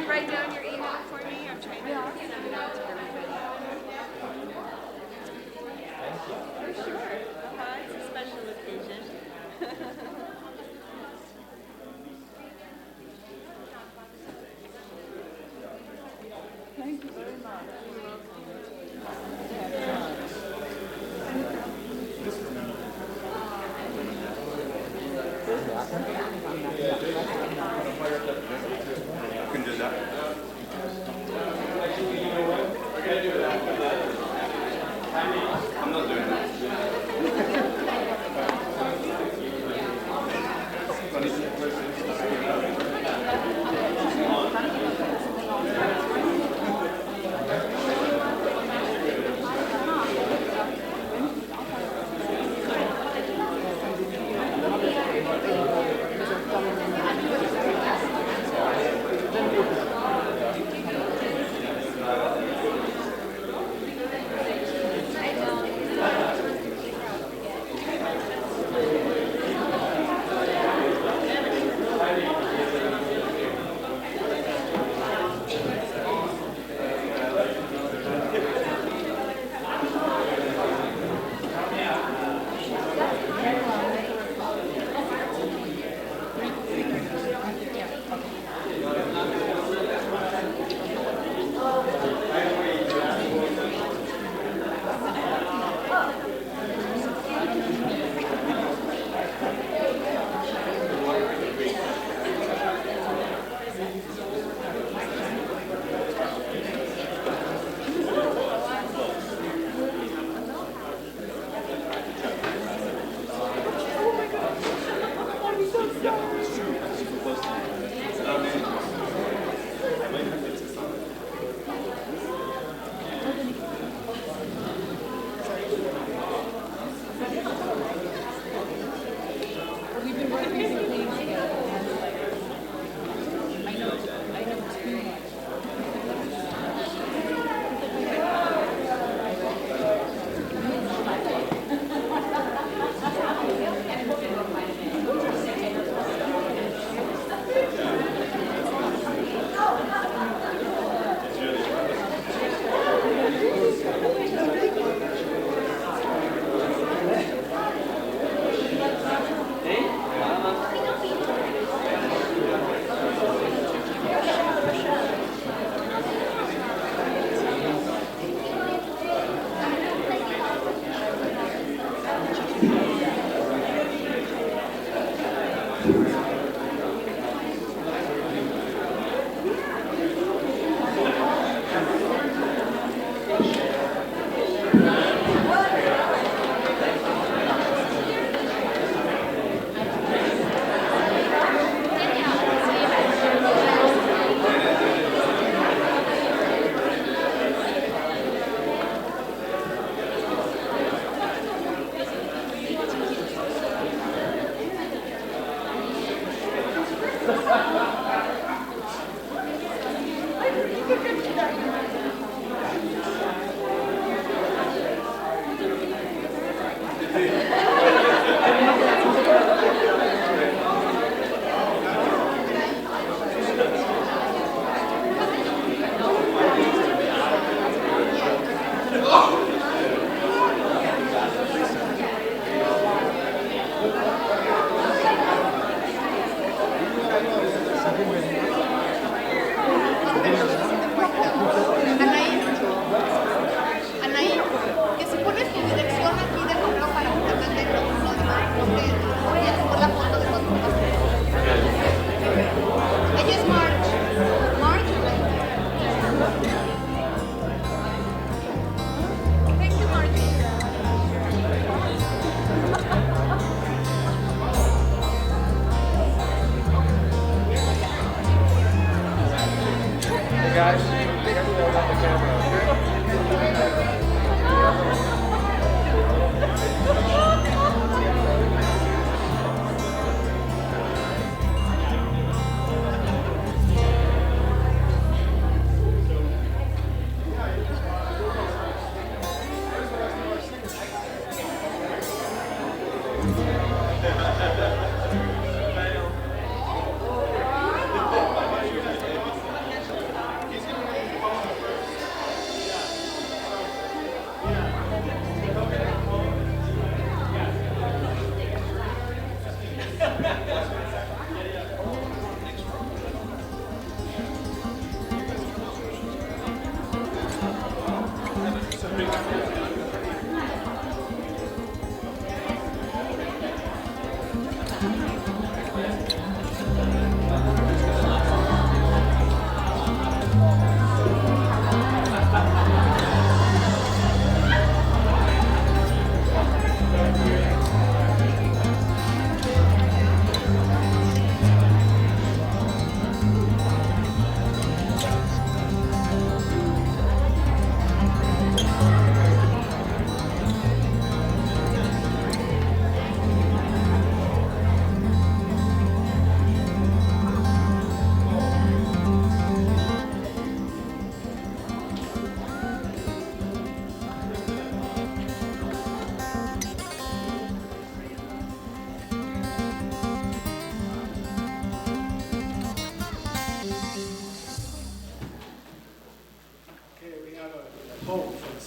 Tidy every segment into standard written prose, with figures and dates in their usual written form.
Write down your email for me. I'm trying to send it out to everybody. For sure. It's a special occasion. Thank you very much. You can do that. I'm not doing that.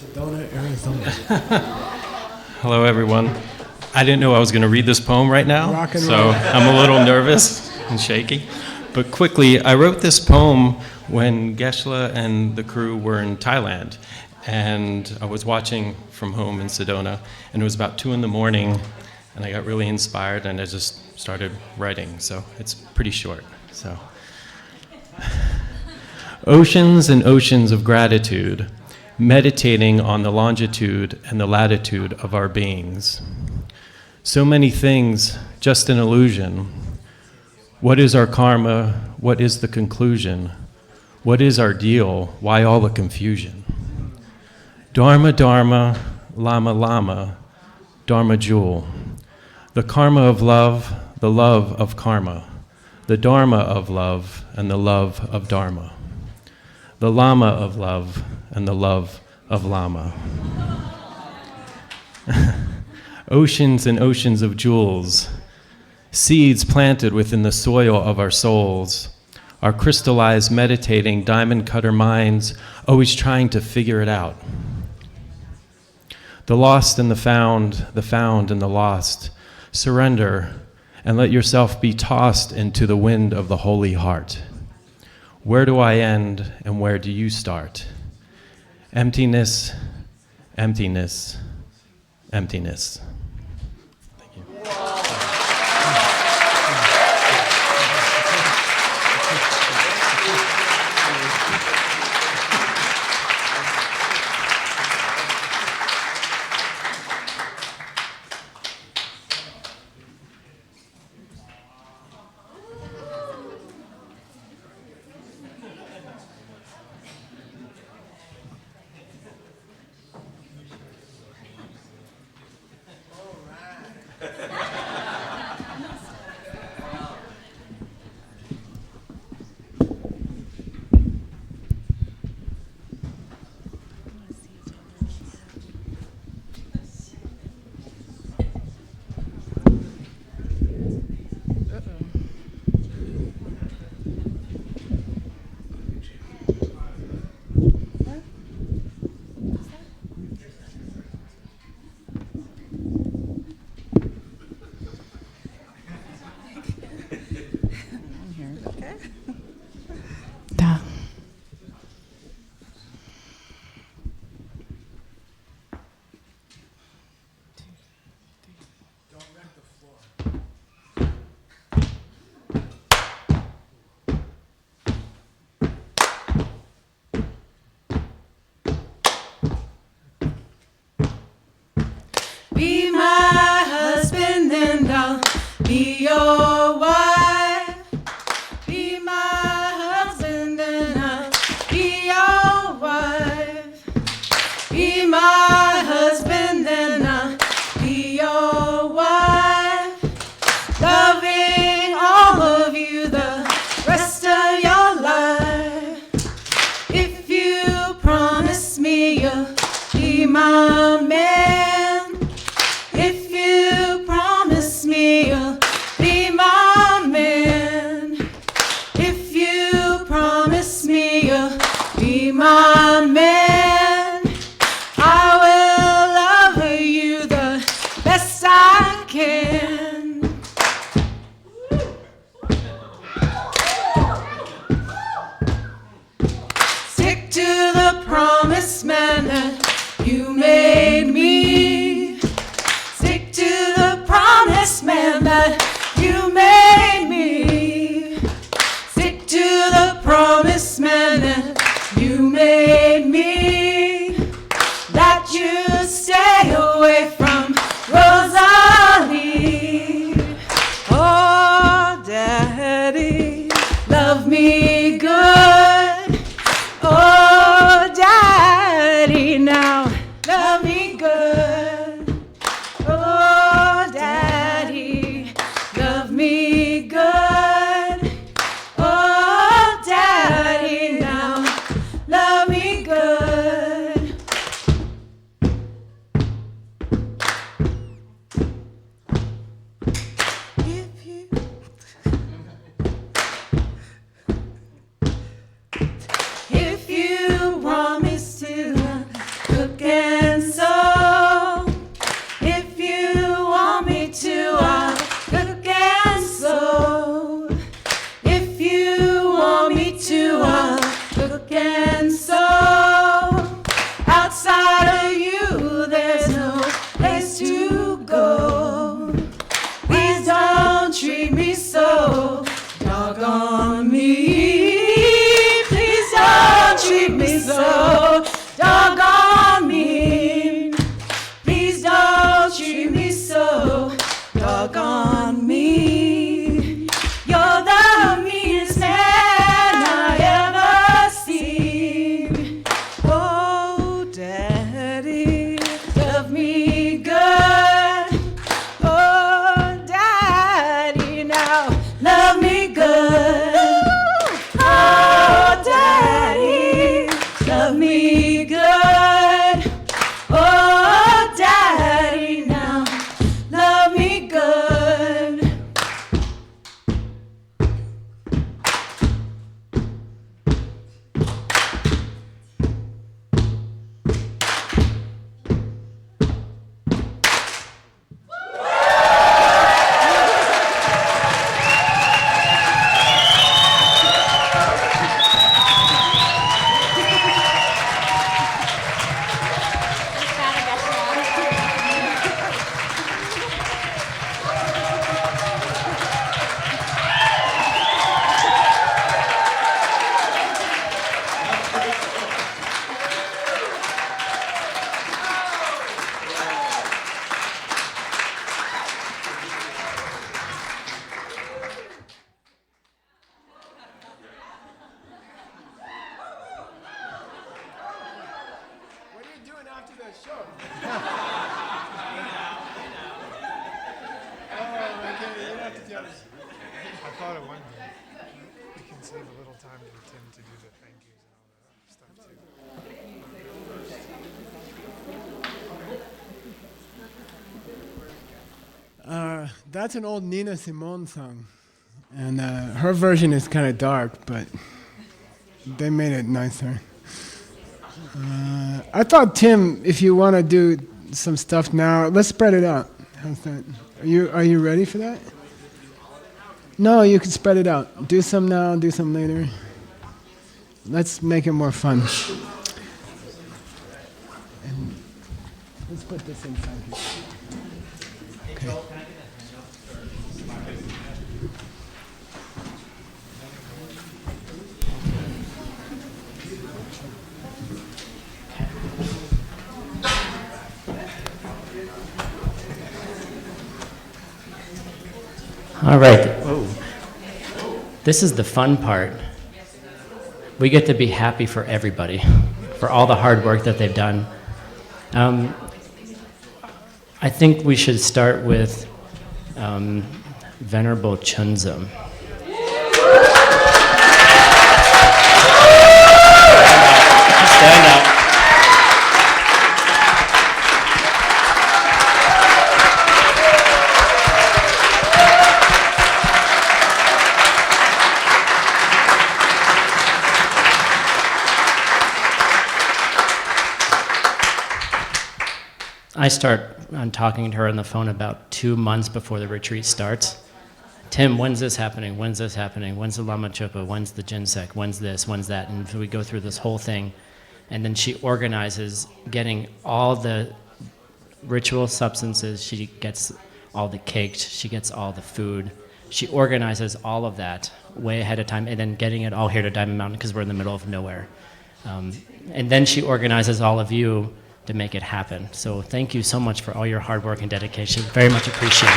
Sedona, Arizona. Hello, everyone. I didn't know I was going to read this poem right now, Rock and so roll. I'm a little nervous and shaky. But quickly, I wrote this poem when Geshe and the crew were in Thailand, and I was watching from home in Sedona, and it was about 2 in the morning, and I got really inspired, and I just started writing, so it's pretty short. So, oceans and oceans of gratitude, meditating on the longitude and the latitude of our beings. So many things, just an illusion. What is our karma? What is the conclusion? What is our deal? Why all the confusion? Dharma, Dharma, Lama, Lama, Dharma jewel. The karma of love, the love of karma. The dharma of love and the love of dharma. The Lama of love and the love of Lama. Oceans and oceans of jewels, seeds planted within the soil of our souls, our crystallized, meditating, diamond cutter minds, always trying to figure it out. The lost and the found and the lost. Surrender and let yourself be tossed into the wind of the holy heart. Where do I end and where do you start? Emptiness, emptiness, emptiness. Thank you. Be my husband and I'll be your wife. Be my husband and I'll be your wife. Be my husband and I'll be your wife. Loving all of you the rest of your life. If you promise me you'll be my man. My man, I will Without you, there's no place to go. Please don't treat me so, doggone me. Please don't treat me so, doggone me. Please don't treat me so, doggone me. You're the meanest man I ever seen. Oh, Daddy, love me good. Oh, Daddy, now love me good. Oh, Daddy, love me good. Oh, Daddy, now love me good. What are you doing after the show? Oh, okay, you don't have to tell us. I thought of one day we can save a little time for Tim to do the thank yous and all that stuff too. That's an old Nina Simone song. And her version is kind of dark, but they made it nicer. I thought, Tim, if you want to do some stuff now, let's spread it out. How's that? Are you ready for that? No, you can spread it out. Do some now, do some later. Let's make it more fun. And let's put this inside here. Okay. All right. Whoa. This is the fun part. We get to be happy for everybody, for all the hard work that they've done. I think we should start with Venerable Chunzum. Stand up. I start talking to her on the phone about 2 months before the retreat starts. Tim, when's this happening? When's this happening? When's the Lama Chupa? When's the Jinsek? When's this? When's that? And so we go through this whole thing. And then she organizes getting all the ritual substances. She gets all the cakes. She gets all the food. She organizes all of that way ahead of time and then getting it all here to Diamond Mountain because we're in the middle of nowhere. And then she organizes all of you to make it happen. So thank you so much for all your hard work and dedication. Very much appreciated.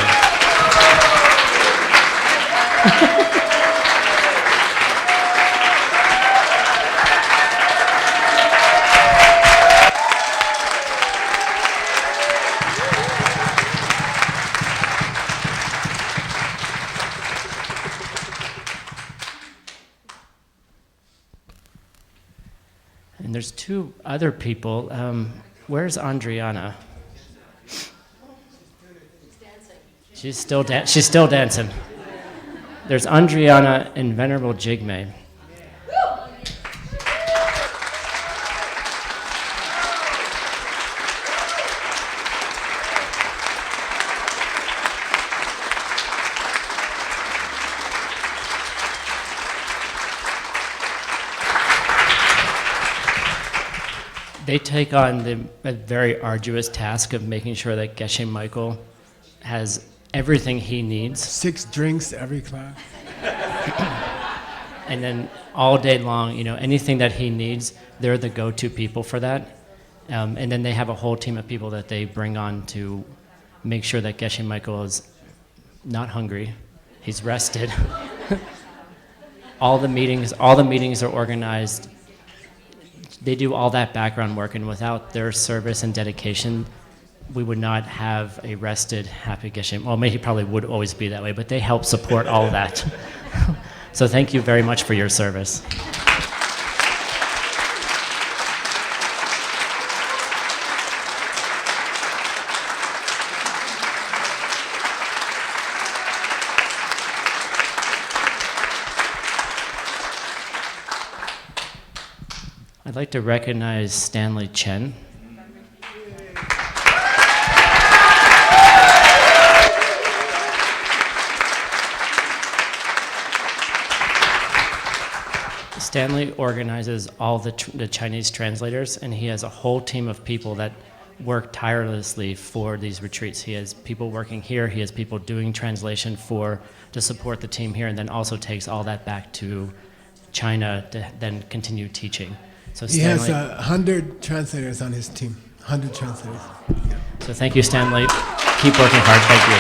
And there's 2 other people. Where's Andriana? She's still dancing. There's Andriana and Venerable Jigme. They take on a very arduous task of making sure that Geshe Michael has everything he needs. 6 drinks every class. And then all day long, anything that he needs, they're the go-to people for that. And then they have a whole team of people that they bring on to make sure that Geshe Michael is not hungry, he's rested. all the meetings are organized. They do all that background work, and without their service and dedication, we would not have a rested, happy Geshe. Well, maybe he probably would always be that way, but they help support all of that. So thank you very much for your service. I'd like to recognize Stanley Chen. Stanley organizes all the Chinese translators, and he has a whole team of people that work tirelessly for these retreats. He has people working here, he has people doing translation to support the team here, and then also takes all that back to China to then continue teaching. So He has 100 translators on his team. 100 translators. So thank you, Stanley. Keep working hard. Thank you.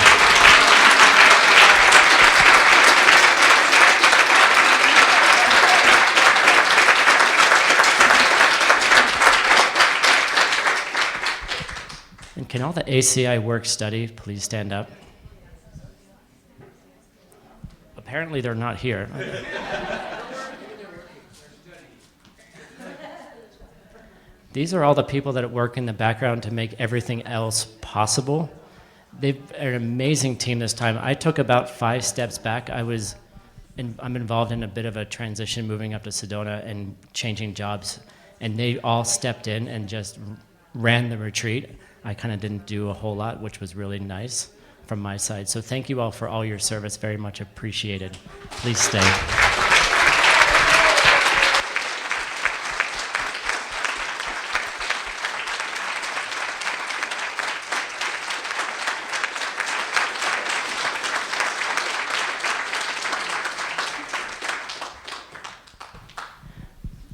And can all the ACI work study please stand up? Apparently they're not here. These are all the people that work in the background to make everything else possible. They're an amazing team this time. I took about 5 steps back. I'm involved in a bit of a transition, moving up to Sedona and changing jobs, and they all stepped in and just ran the retreat. I kind of didn't do a whole lot, which was really nice from my side. So thank you all for all your service, very much appreciated. Please stay.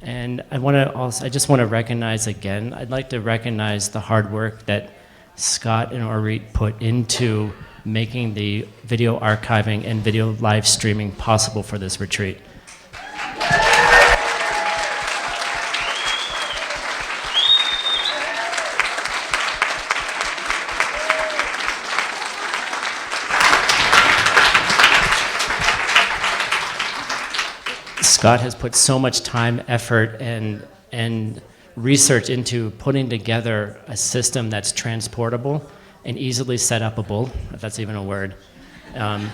And I just want to recognize again, I'd like to recognize the hard work that Scott and Orit put into making the video archiving and video live streaming possible for this retreat. Scott has put so much time, effort, and research into putting together a system that's transportable and easily set upable, if that's even a word. To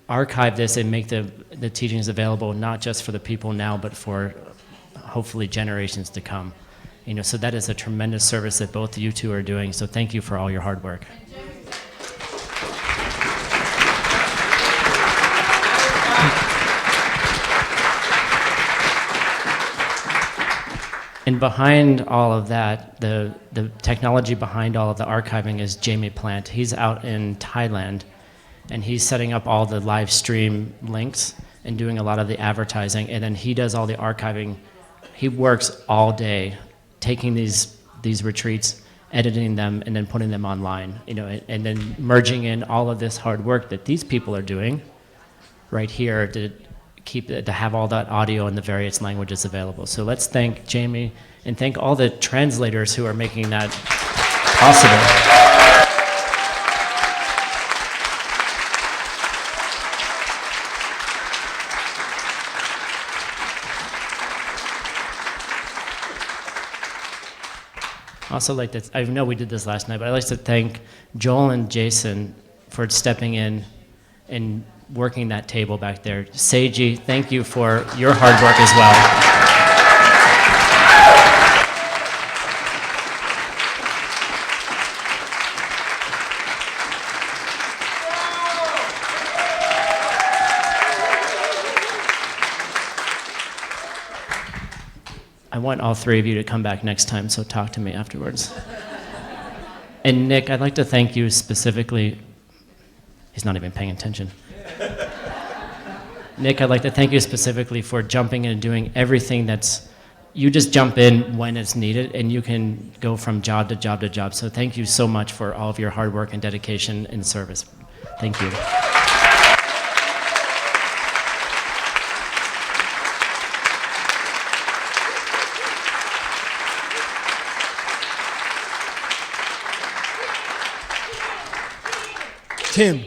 archive this and make the teachings available not just for the people now, but for hopefully generations to come. So that is a tremendous service that both you two are doing. So thank you for all your hard work. And behind all of that, the technology behind all of the archiving is Jamie Plant. He's out in Thailand, and he's setting up all the live stream links and doing a lot of the advertising, and then he does all the archiving. He works all day taking these retreats, editing them, and then putting them online, and then merging in all of this hard work that these people are doing right here to have all that audio in the various languages available. So let's thank Jamie and thank all the translators who are making that possible. Also like to, I know we did this last night, but I'd like to thank Joel and Jason for stepping in and working that table back there. Seiji, thank you for your hard work as well. I want all three of you to come back next time, so talk to me afterwards. And Nick, I'd like to thank you specifically. He's not even paying attention. Nick, I'd like to thank you specifically for jumping in and doing everything that's, you just jump in when it's needed, and you can go from job to job to job. So thank you so much for all of your hard work and dedication and service. Thank you. Tim.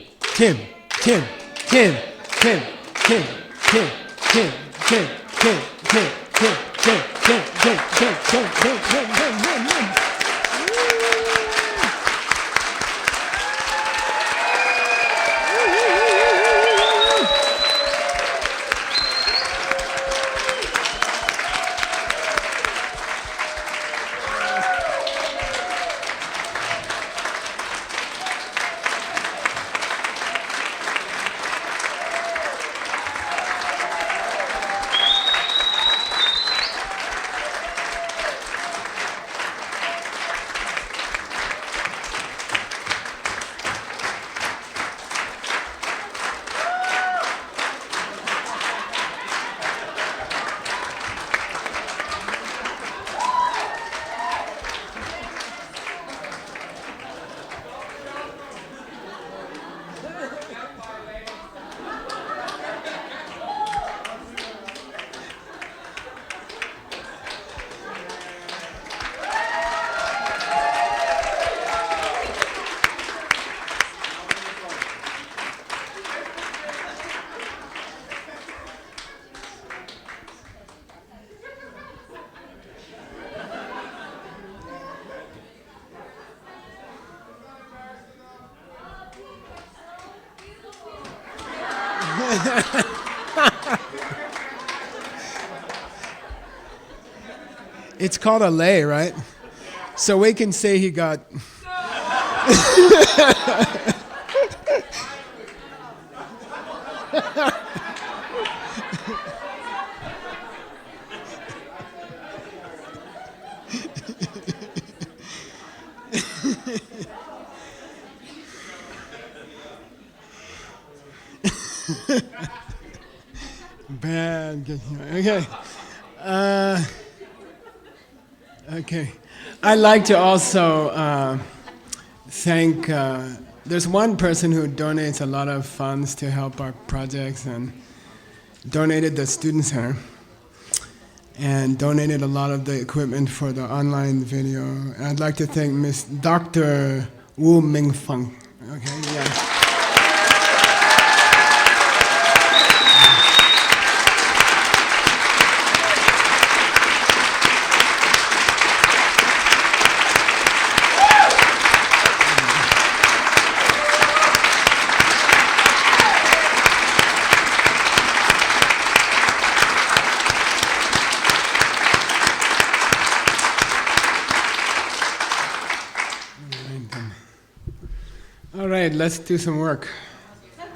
It's called a lay, right? So we can say he got... Bad. Okay. Okay. I'd like to also thank, there's one person who donates a lot of funds to help our projects and donated the Student Center and donated a lot of the equipment for the online video. And I'd like to thank Miss Dr. Wu Mingfeng. Okay, yeah. All right, let's do some work. You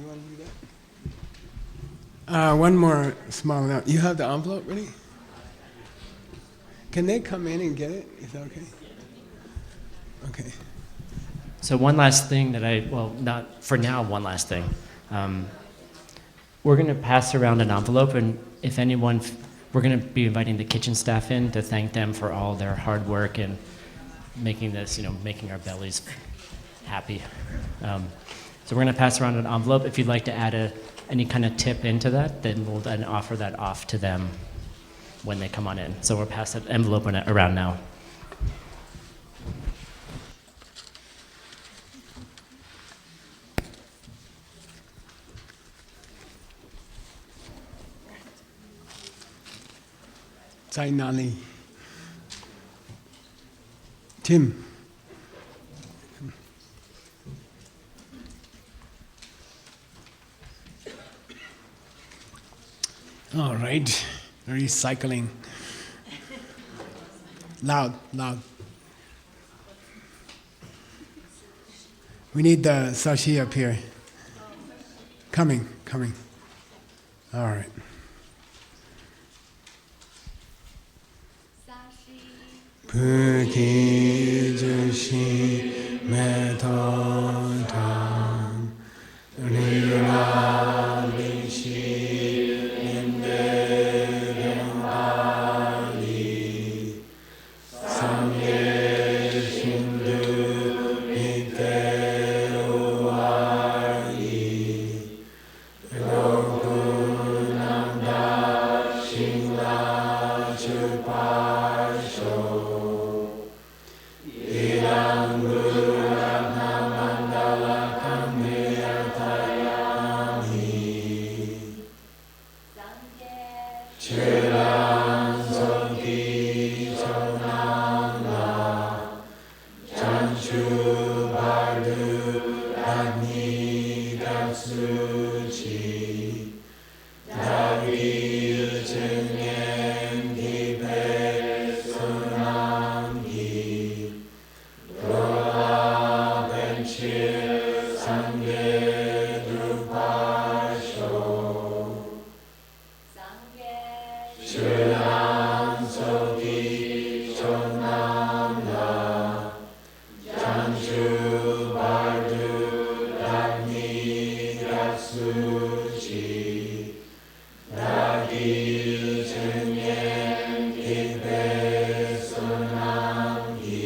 want to do that? One more small note. You have the envelope ready? Can they come in and get it? Is that okay? Okay. So one last thing that not for now, one last thing. We're going to pass around an envelope, and if anyone, we're going to be inviting the kitchen staff in to thank them for all their hard work and making this, making our bellies happy. So we're going to pass around an envelope. If you'd like to add any kind of tip into that, then we'll then offer that off to them when they come on in. So we'll pass that envelope around now. Zainali. Tim. All right, recycling. Loud. We need the Sashi up here. Coming. All right. Puki Geshe Michael Rina Bishi Indegandali Sangye Shindu Iteruari Rogunanda Shingla Chupasho Idam Guru Ratna Mandala Kamyatayami Chiram Soki Chonanga Chanchu Bardu Agni Gatsuchi Dagi Chenyen Gipe Sunamgi Rola Benchir Sangye Drupasho Chiram Soki Chonamla Chanchu Bardu Dagni Gatsuchi Dagi Chenyen Gipe Sunamgi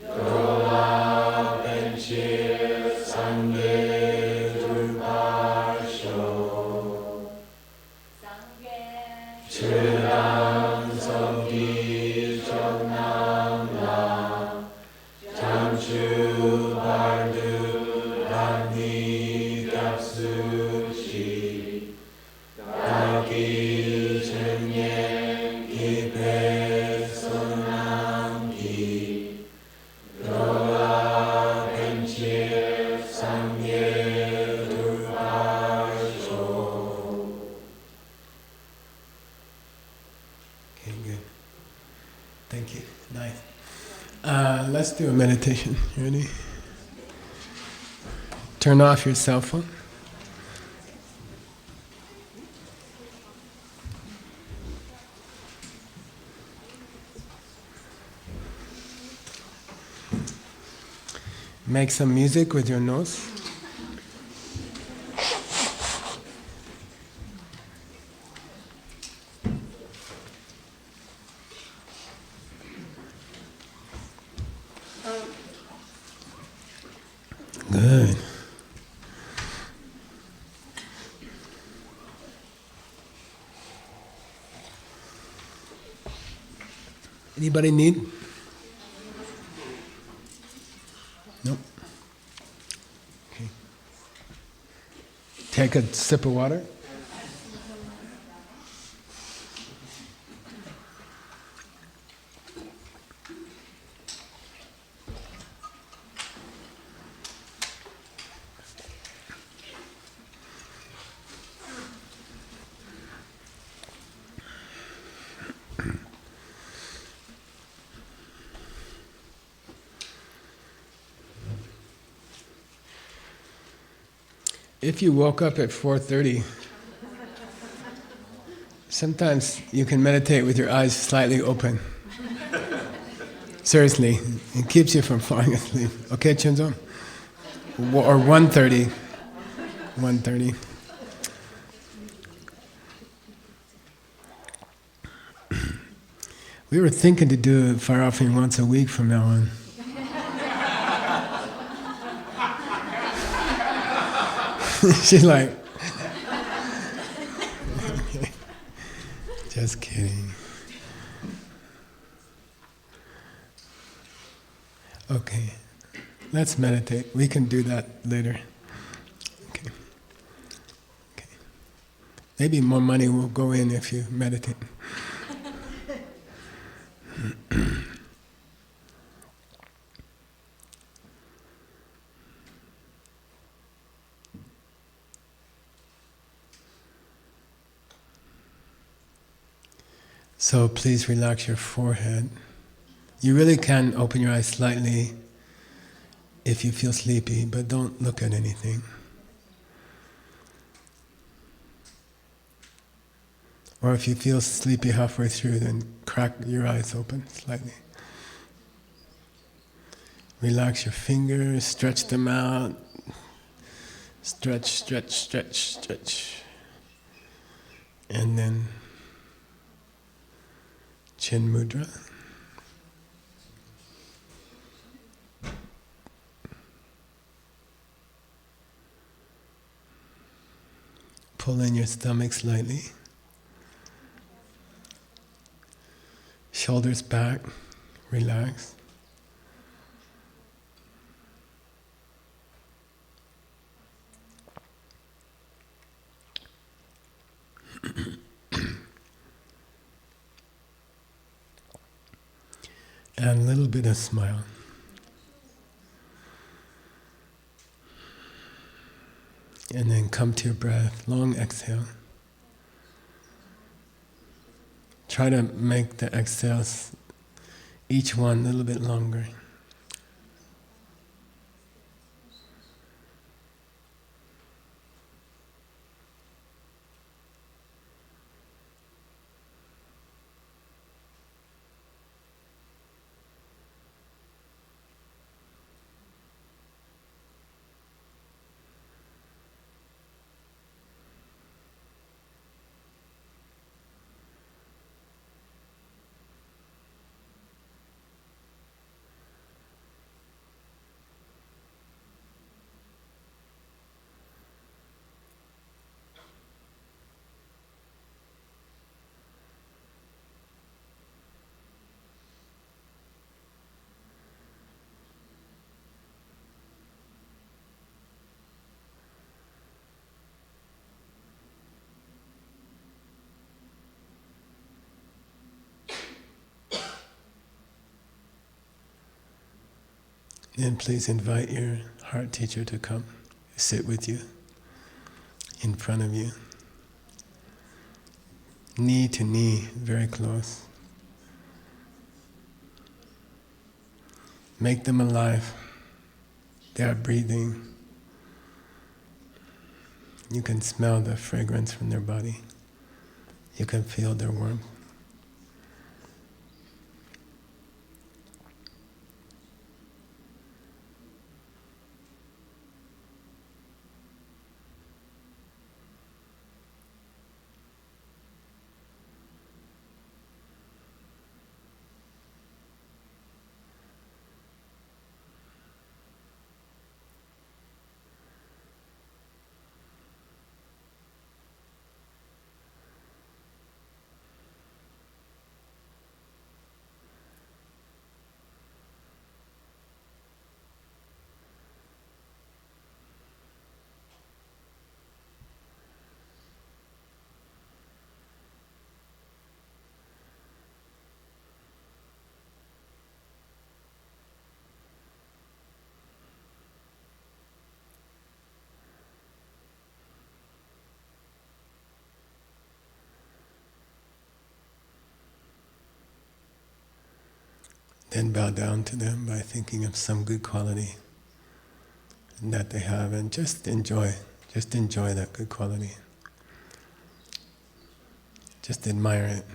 Rola Benchir Sangye Drupasho Chiram Soki Chonamla Chanchu Bardu Dagni Gatsuchi Dagi Chenyen Gipe Sunamgi Rola Benchir Sangye Drupasho. Okay, good. Thank you. Nice. Let's do a meditation. You ready? Turn off your cell phone. Make some music with your nose. Good. Anybody need? Nope. Okay. Take a sip of water. If you woke up at 4:30, sometimes you can meditate with your eyes slightly open. Seriously, it keeps you from falling asleep. Okay, Chinzo? Or 1:30. 1:30. We were thinking to do a fire offering once a week from now on. She's like, just kidding. Okay, let's meditate. We can do that later. Okay. Okay. Maybe more money will go in if you meditate. So please relax your forehead. You really can open your eyes slightly if you feel sleepy, but don't look at anything. Or if you feel sleepy halfway through, then crack your eyes open slightly. Relax your fingers, stretch them out. Stretch, stretch, stretch, stretch. And then chin mudra. Pull in your stomach slightly. Shoulders back, relax. And a little bit of smile. And then come to your breath, long exhale. Try to make the exhales, each one a little bit longer. Then please invite your heart teacher to come, sit with you, in front of you. Knee to knee, very close. Make them alive. They are breathing. You can smell the fragrance from their body. You can feel their warmth. Then bow down to them by thinking of some good quality that they have, and just enjoy that good quality. Just admire it.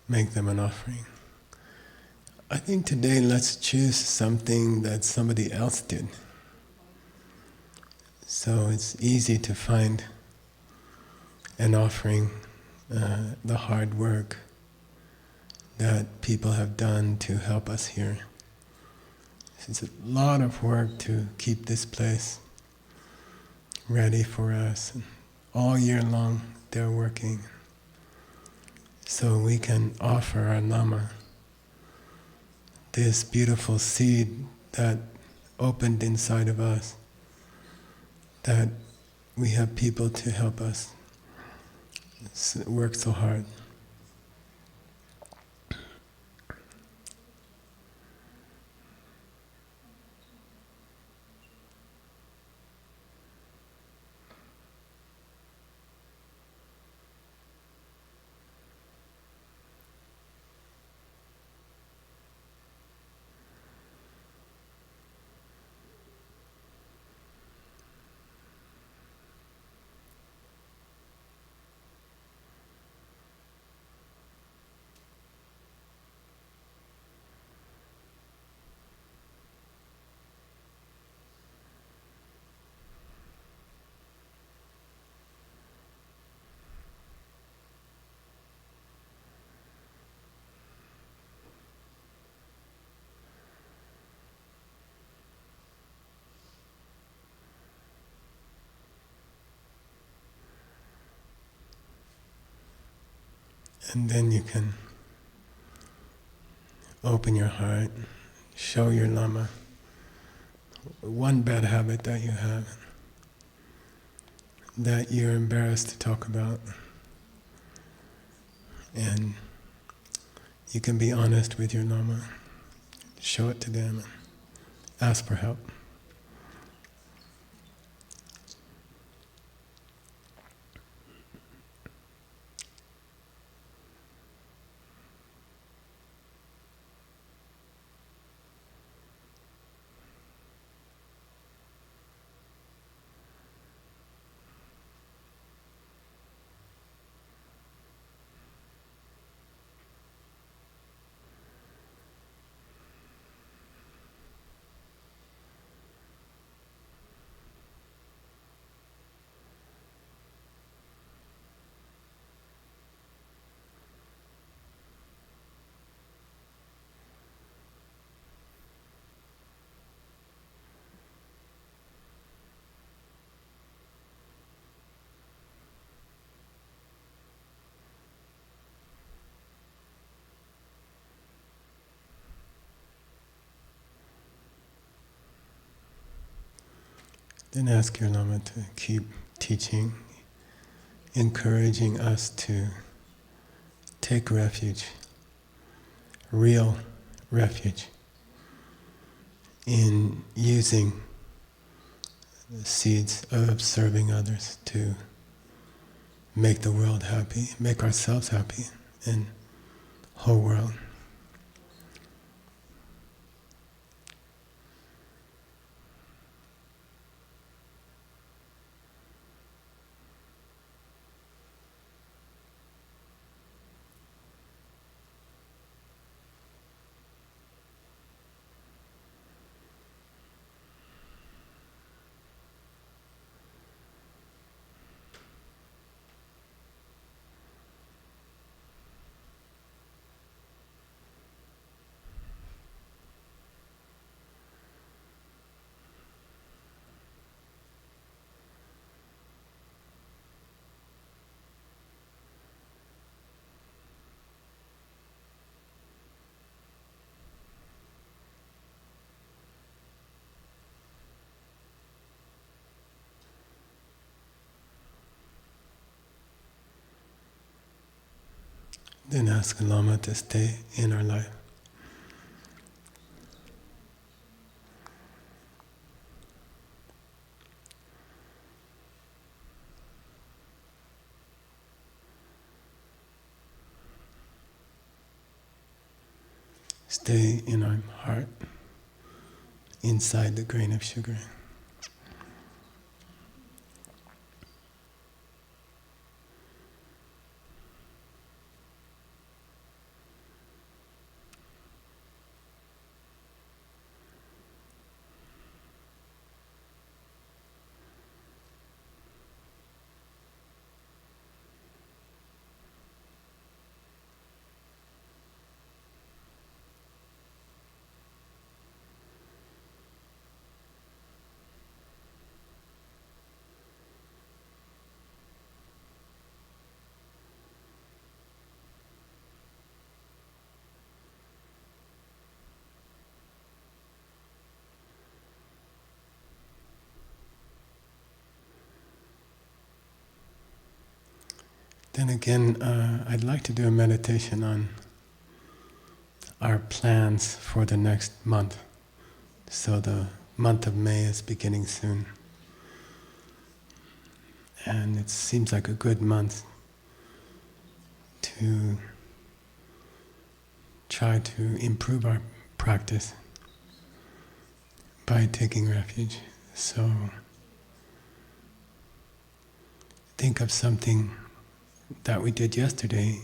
make them an offering. I think today let's choose something that somebody else did. So it's easy to find an offering, the hard work that people have done to help us here. It's a lot of work to keep this place ready for us. All year long they're working. So we can offer our Lama this beautiful seed that opened inside of us, that we have people to help us work so hard. And then you can open your heart, show your Lama one bad habit that you have, that you're embarrassed to talk about. And you can be honest with your Lama, show it to them, and ask for help. Then ask your Lama to keep teaching, encouraging us to take refuge, real refuge, in using the seeds of serving others to make the world happy, make ourselves happy, and whole world. Then ask the Lama to stay in our life. Stay in our heart, inside the grain of sugar. And again, I'd like to do a meditation on our plans for the next month. So the month of May is beginning soon. And it seems like a good month to try to improve our practice by taking refuge. So think of something that we did yesterday,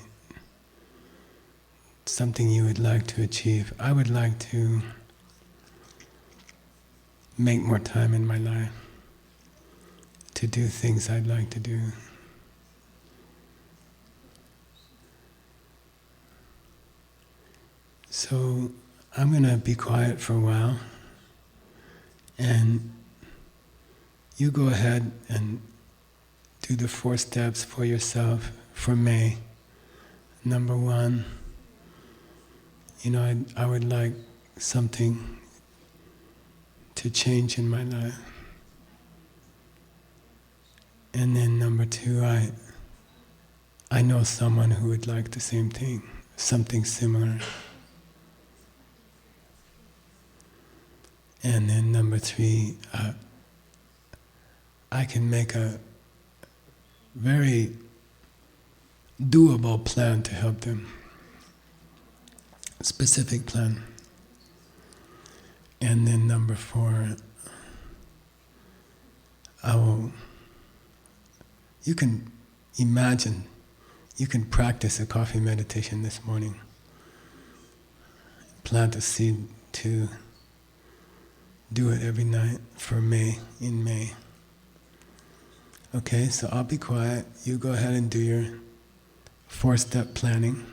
something you would like to achieve. I would like to make more time in my life to do things I'd like to do. So I'm going to be quiet for a while, and you go ahead and do the 4 steps for yourself for May. Number 1, I would like something to change in my life. And then number 2, I know someone who would like the same thing, something similar. And then number 3, I can make a very doable plan to help them. A specific plan. And then number 4, you can imagine, you can practice a coffee meditation this morning. Plant a seed to do it every night for May, in May. Okay, so I'll be quiet. You go ahead and do your 4-step planning.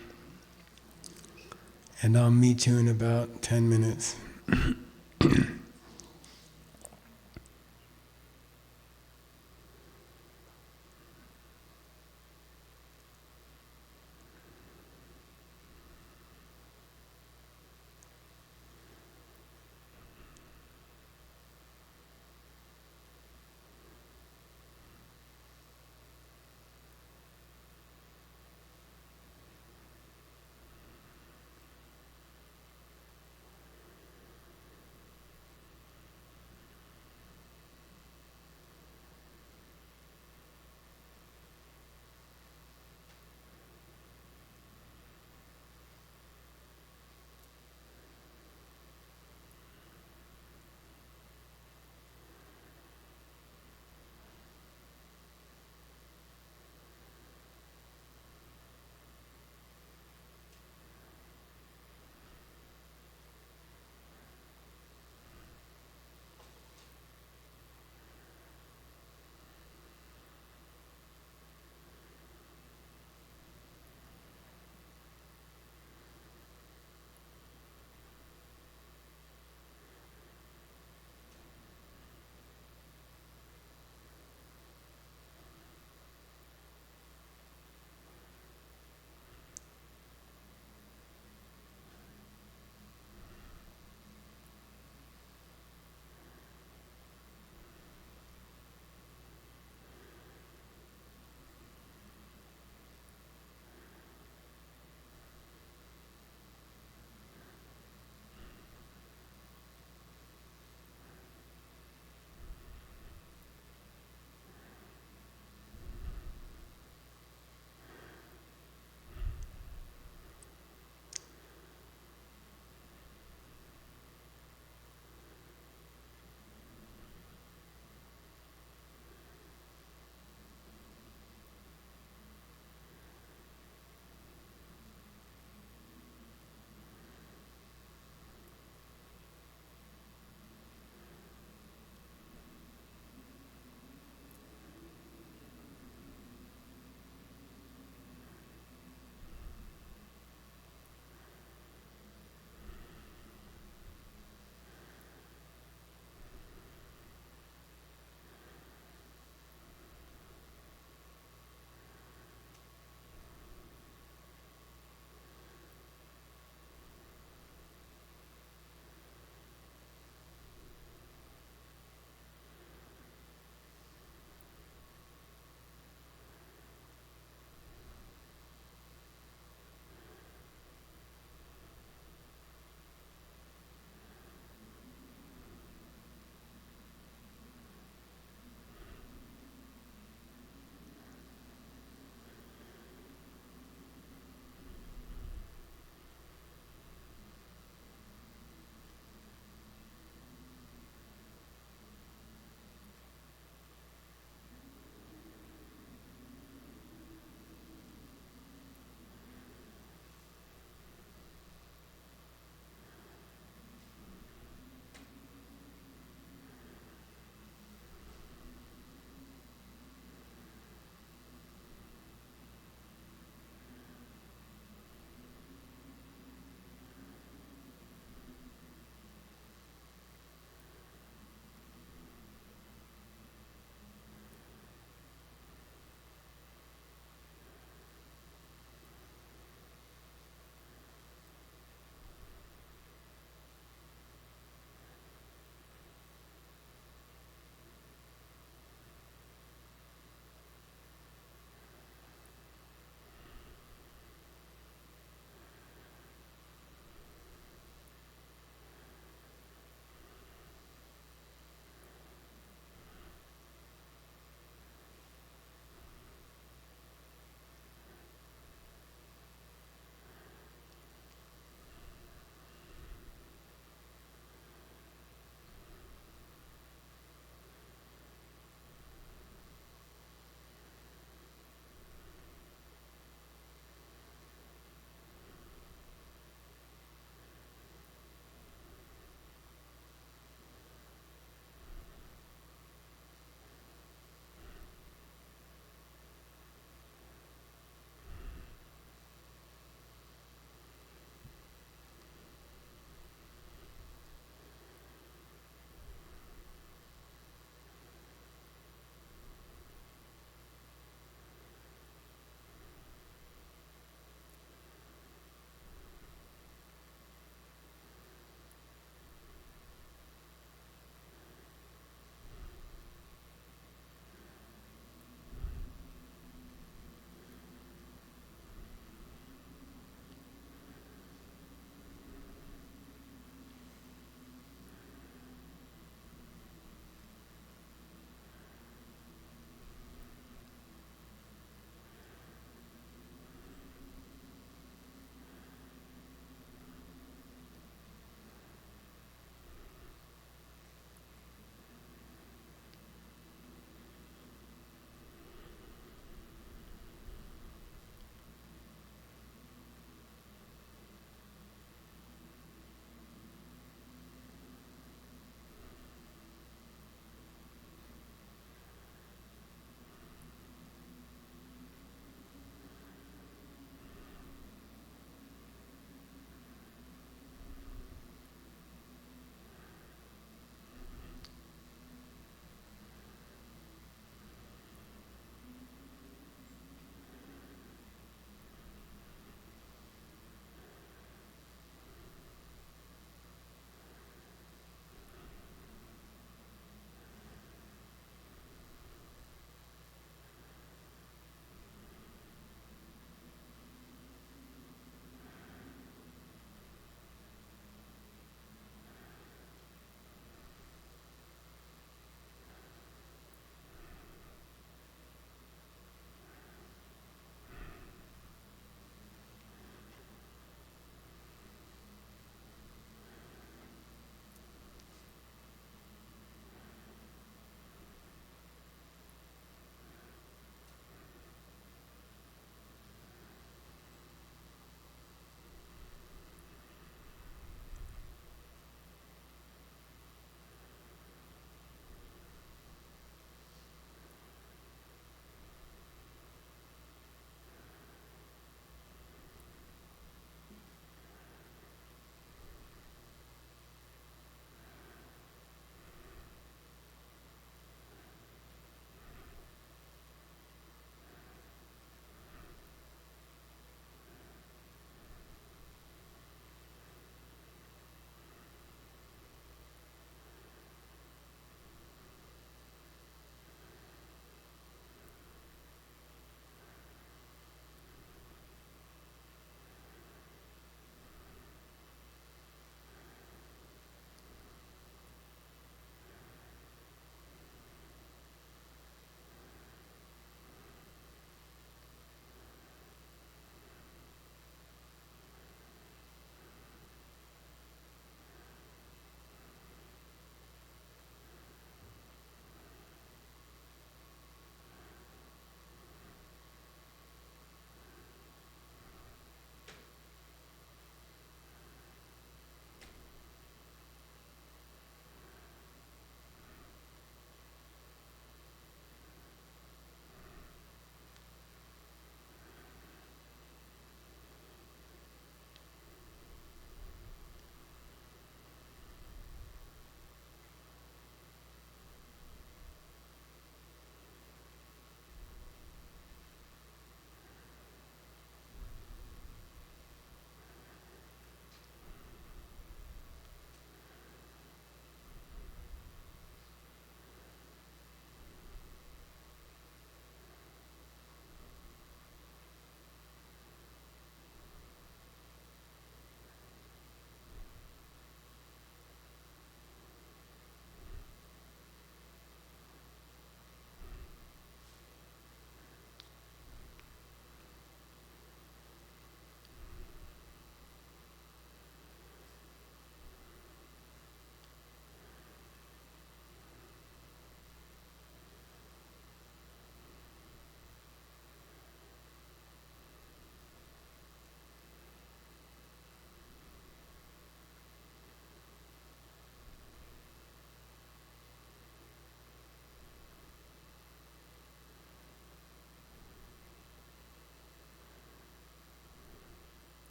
And I'll meet you in about 10 minutes.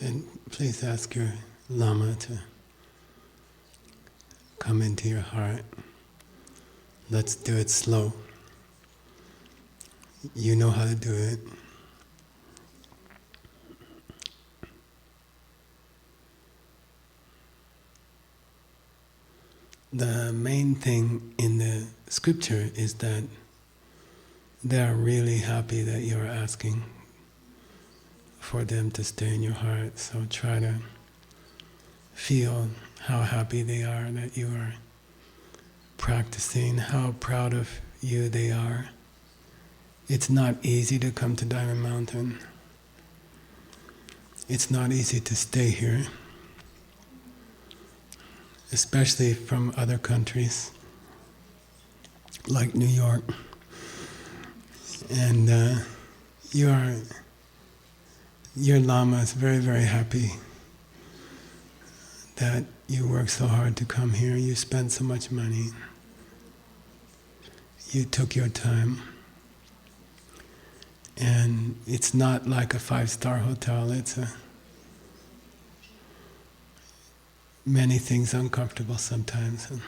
then please ask your Lama to come into your heart. Let's do it slow. You know how to do it. The main thing in the scripture is that they are really happy that you're asking for them to stay in your heart. So try to feel how happy they are that you are practicing, how proud of you they are. It's not easy to come to Diamond Mountain. It's not easy to stay here, especially from other countries like New York. And your Lama is very, very happy that you worked so hard to come here. You spent so much money. You took your time. And it's not like a 5-star hotel. It's many things uncomfortable sometimes. And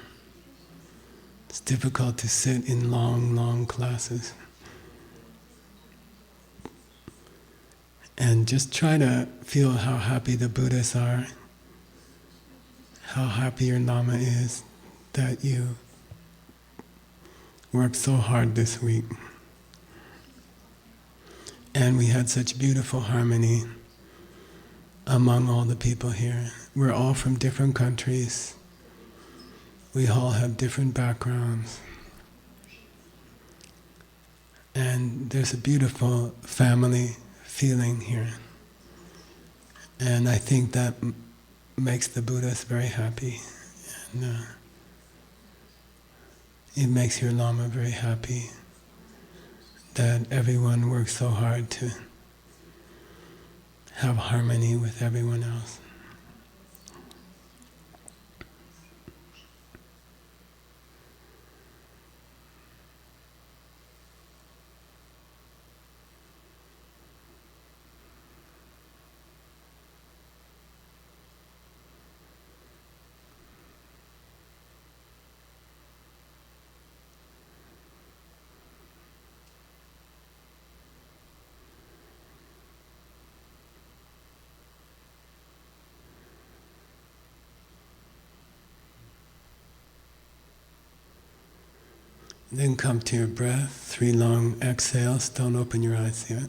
it's difficult to sit in long, long classes. And just try to feel how happy the Buddhas are, how happy your Lama is that you worked so hard this week. And we had such beautiful harmony among all the people here. We're all from different countries. We all have different backgrounds. And there's a beautiful family feeling here. And I think that makes the Buddhas very happy. And it makes your Lama very happy that everyone works so hard to have harmony with everyone else. Then come to your breath, 3 long exhales. Don't open your eyes yet.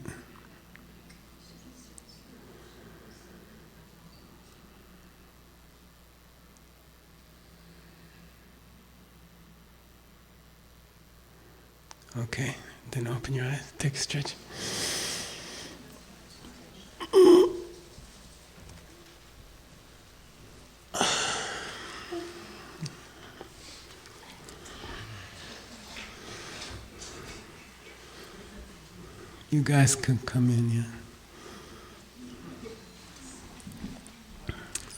Okay, then open your eyes, take a stretch. You guys can come in, yeah.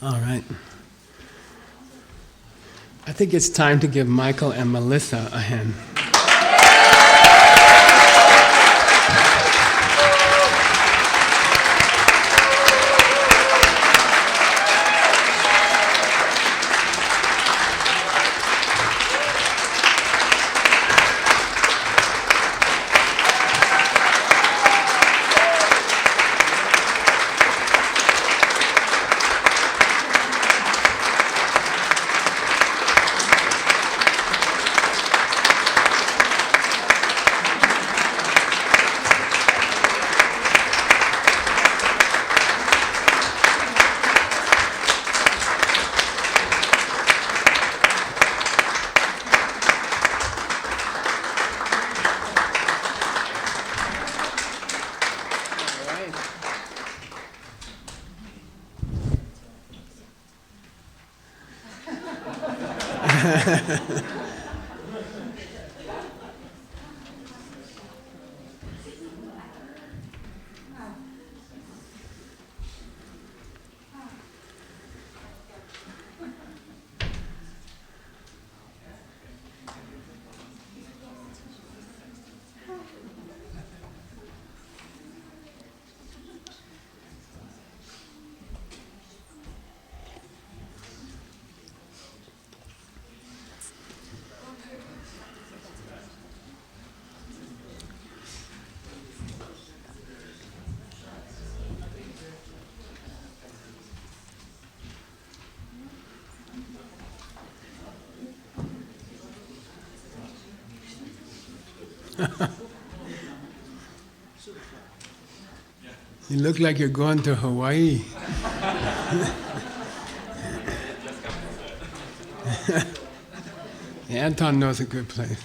All right. I think it's time to give Michael and Melissa a hand. You look like you're going to Hawaii. Anton knows a good place.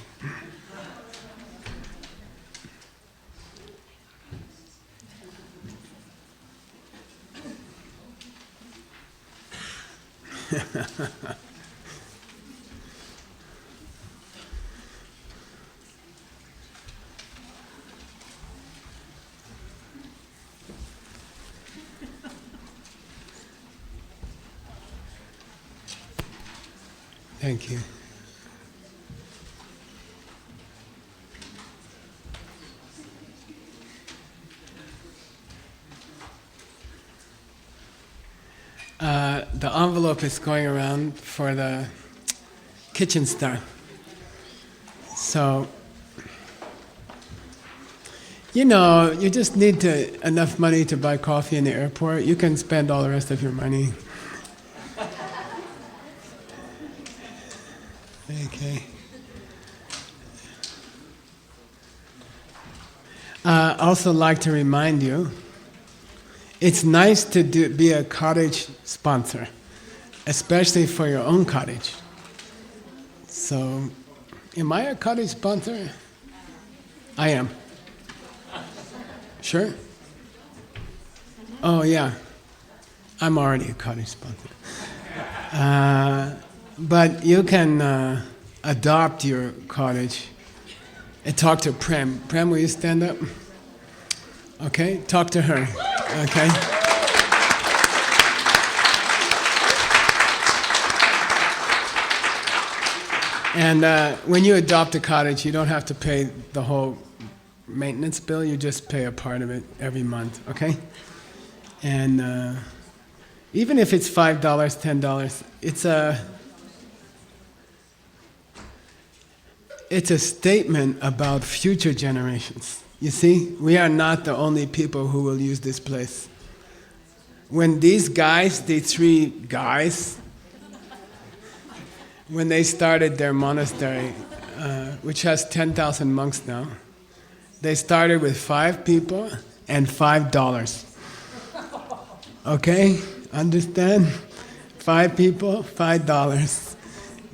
Thank you. The envelope is going around for the kitchen star. So, you know, you just need enough money to buy coffee in the airport. You can spend all the rest of your money. Okay. Also like to remind you, it's nice to be a cottage sponsor, especially for your own cottage. So, am I a cottage sponsor? I am. Sure? Oh yeah, I'm already a cottage sponsor. But you can adopt your cottage and talk to Prem. Prem, will you stand up? Okay, talk to her. Okay. And when you adopt a cottage, you don't have to pay the whole maintenance bill. You just pay a part of it every month. Okay. And even if it's $5, $10, it's a statement about future generations. You see, we are not the only people who will use this place. When these guys, these three guys, when they started their monastery, which has 10,000 monks now, they started with 5 people and $5. Okay? Understand? 5 people, $5.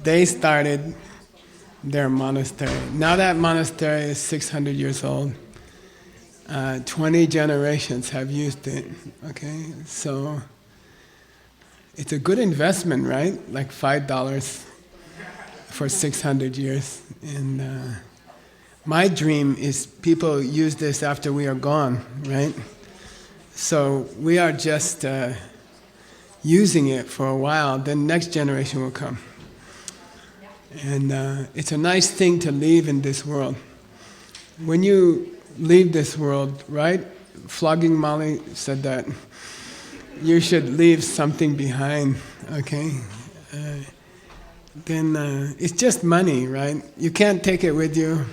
They started their monastery. Now that monastery is 600 years old. 20 generations have used it. Okay? So it's a good investment, right? Like $5 for 600 years. And my dream is people use this after we are gone, right? So we are just using it for a while, then next generation will come. And it's a nice thing to leave in this world. When you leave this world, right? Flogging Molly said that you should leave something behind, okay? Then it's just money, right? You can't take it with you.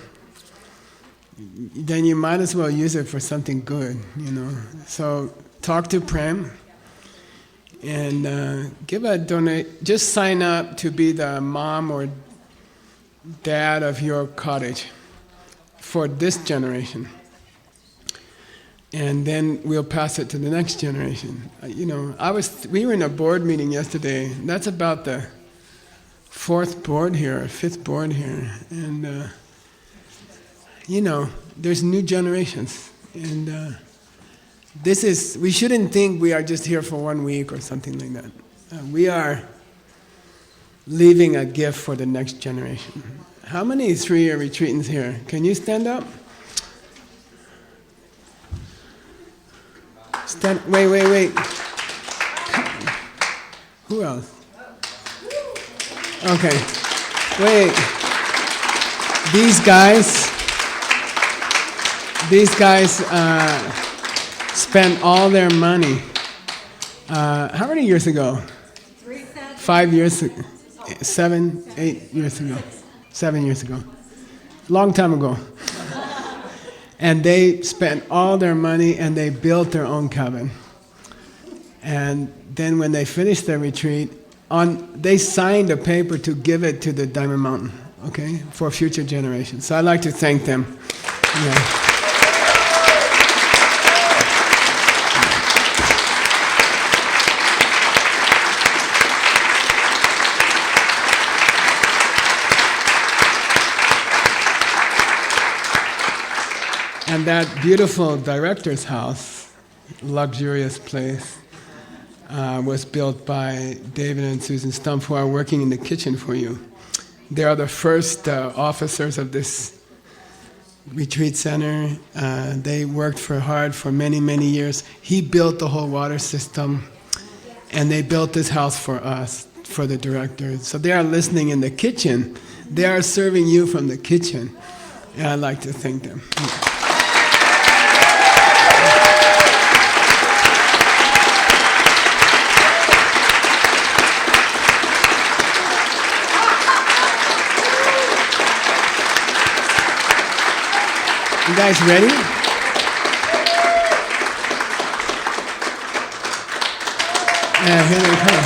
Then you might as well use it for something good, you know. So talk to Prem and give a donate. Just sign up to be the mom or dad of your cottage for this generation. And then we'll pass it to the next generation. You know, we were in a board meeting yesterday. That's about the 4th board here, or 5th board here. And you know, there's new generations. And we shouldn't think we are just here for 1 week or something like that. We are leaving a gift for the next generation. How many 3-year retreatants here? Can you stand up? Wait. Who else? Okay. Wait. These guys spent all their money. How many years ago? 5 years ago. 7, 8 years ago. 7 years ago. Long time ago. And they spent all their money and they built their own cabin. And then when they finished their retreat, they signed a paper to give it to the Diamond Mountain. okay, for future generations. So I'd like to thank them. Yeah. And that beautiful director's house, luxurious place, was built by David and Susan Stump, who are working in the kitchen for you. They are the first officers of this retreat center. They worked hard for many, many years. He built the whole water system, and they built this house for us, for the directors. So they are listening in the kitchen. They are serving you from the kitchen, and I'd like to thank them. You guys ready? Yeah, here they come.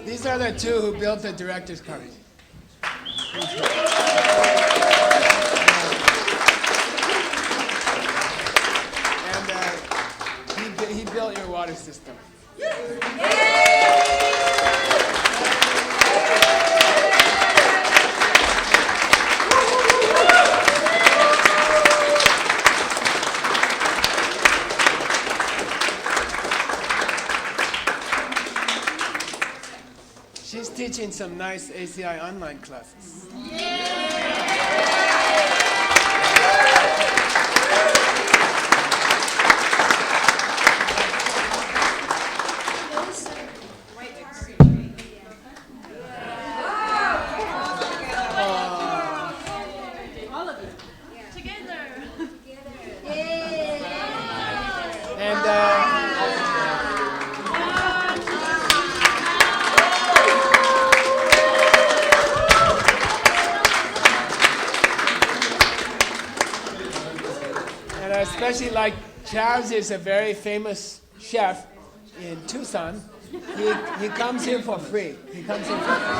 These are the two who built the director's cottage. And he built your water system. She's teaching some nice ACI online classes. All of you. Together. And I especially like Charles is a very famous chef in Tucson. He comes here for free. He comes here for free.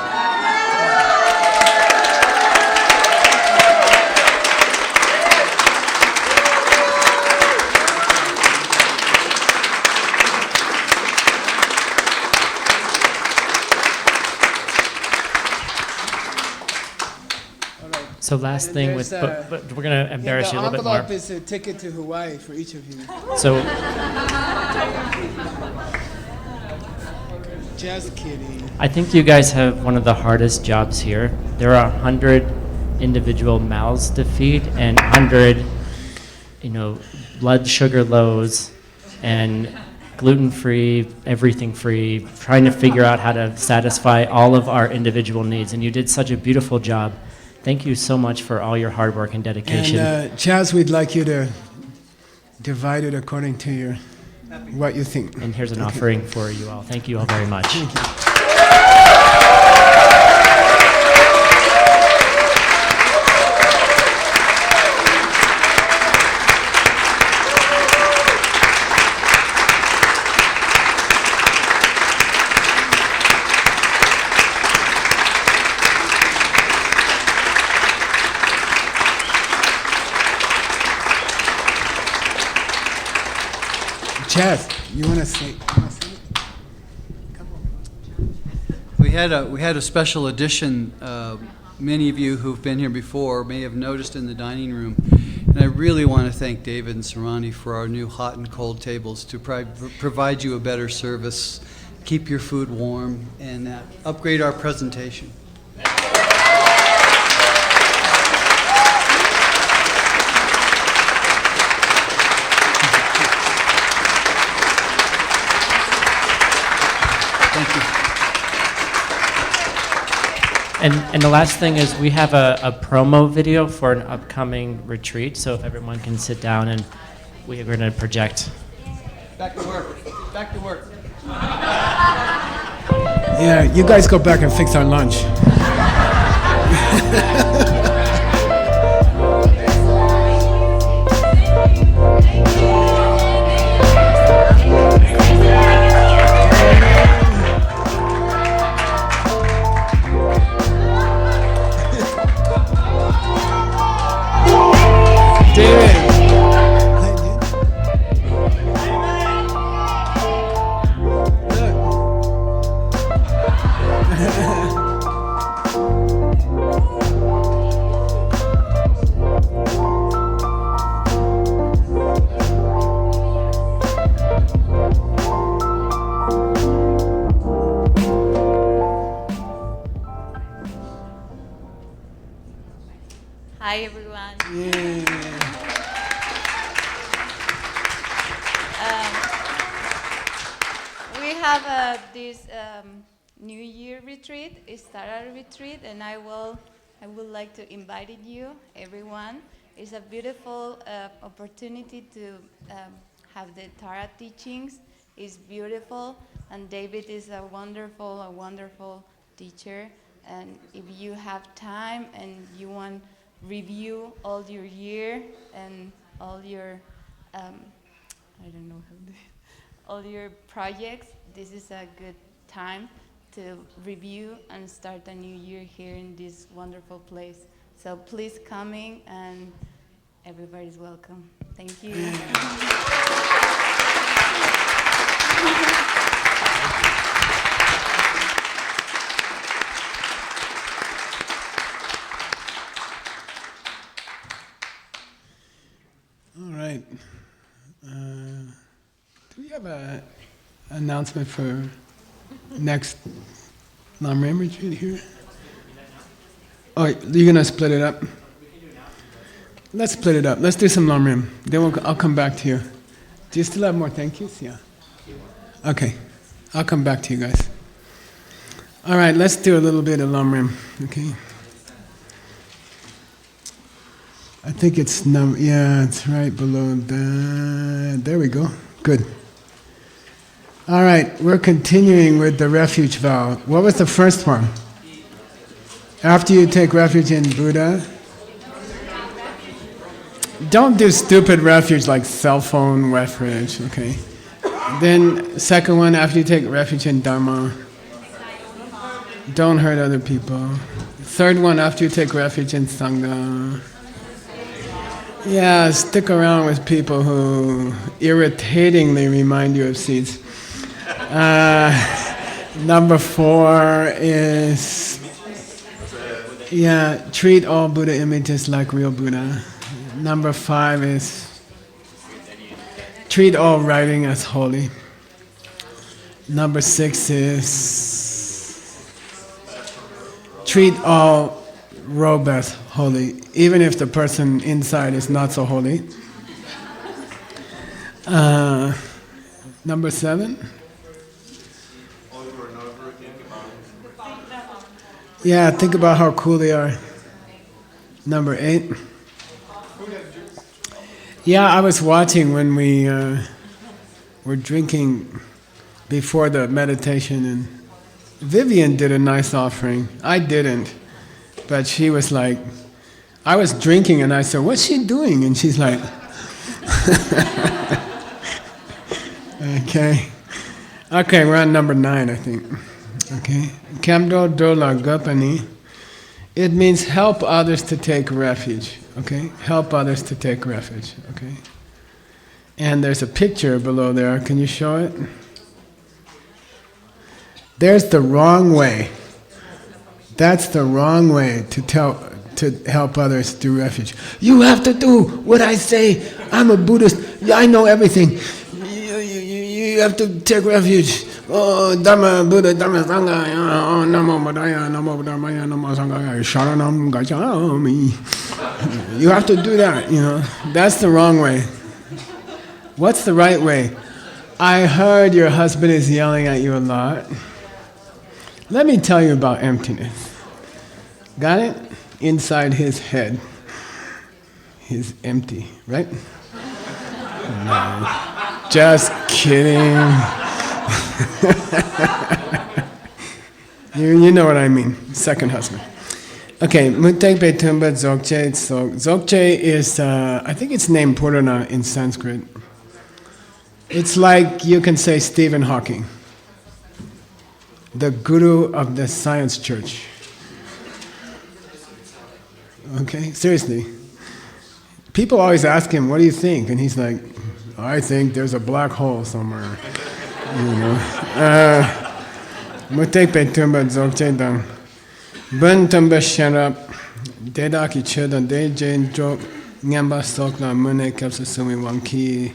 So last And thing there's, with, but we're going to embarrass you a little bit more. The envelope is a ticket to Hawaii for each of you. So Just kidding. I think you guys have one of the hardest jobs here. There are 100 individual mouths to feed and 100, blood sugar lows and gluten-free, everything free, trying to figure out how to satisfy all of our individual needs. And you did such a beautiful job. Thank you so much for all your hard work and dedication. And Chaz, we'd like you to divide it according to what you think. And here's an offering for you all. Thank you all very much. Thank you. Chaz, you want to say? We had a special edition. Many of you who've been here before may have noticed in the dining room, and I really want to thank David and Sarani for our new hot and cold tables to provide you a better service, keep your food warm, and upgrade our presentation. Thank you. And the last thing is we have a promo video for an upcoming retreat, so if everyone can sit down and we're going to project. Back to work. Back to work. Yeah, you guys go back and fix our lunch. Hi everyone. We have this New Year retreat, Starter retreat, and I would like to invite you, everyone. It's a beautiful opportunity to have the Tara teachings. It's beautiful, and David is a wonderful teacher. And if you have time and you want review all your year and all your all your projects, this is a good time to review and start a new year here in this wonderful place. So please coming, and everybody's welcome. Thank you. All right. Do we have an announcement for next Lam retreat here? Oh, you're going to split it up? Let's split it up. Let's do some Lam Rim. Then I'll come back to you. Do you still have more thank yous? Yeah. Okay. I'll come back to you guys. All right, let's do a little bit of Lam Rim. Okay. I think it's it's right below that. There we go. Good. All right, we're continuing with the refuge vow. What was the first one? After you take refuge in Buddha. Don't do stupid refuge like cell phone refuge, okay? Then second one, after you take refuge in Dharma. Don't hurt other people. Third one, after you take refuge in Sangha. Yeah, stick around with people who irritatingly remind you of seeds. Number 4 is, treat all Buddha images like real Buddha. Number 5 is, treat all writing as holy. Number 6 is, treat all robe as holy, even if the person inside is not so holy. Number 7. Yeah, think about how cool they are. Number 8. Yeah, I was watching when we were drinking before the meditation, and Vivian did a nice offering. I didn't, but she was like, I was drinking and I said, "What's she doing?" And she's like, Okay, we're on number 9, I think. Okay. Kamdo dola gopani. It means help others to take refuge. Okay? Help others to take refuge. Okay? And there's a picture below there. Can you show it? There's the wrong way. That's the wrong way to help others do refuge. You have to do what I say. I'm a Buddhist. I know everything. You have to take refuge. Oh, Dhamma, Buddha, Dhamma, Sangha. Oh, Namo Buddhaya, Namo Dharmaya, Namo Sanghaya. Sharanam Gacchami. You have to do that, you know. That's the wrong way. What's the right way? I heard your husband is yelling at you a lot. Let me tell you about emptiness. Got it? Inside his head, he's empty, right? No. Just kidding. You know what I mean. Second husband. Okay, Mutekpe Tumba Dzogche. Dzogche is, I think it's named Purana in Sanskrit. It's like you can say Stephen Hawking, the guru of the science church. Okay, seriously. People always ask him, "What do you think?" And he's like, "I think there's a black hole somewhere." You know. Mutekpe tumba dzogche dang. Bun tumba sharap. Dedaki chedan de jen jok. Ngamba sokla mune kapsa sumi wanki.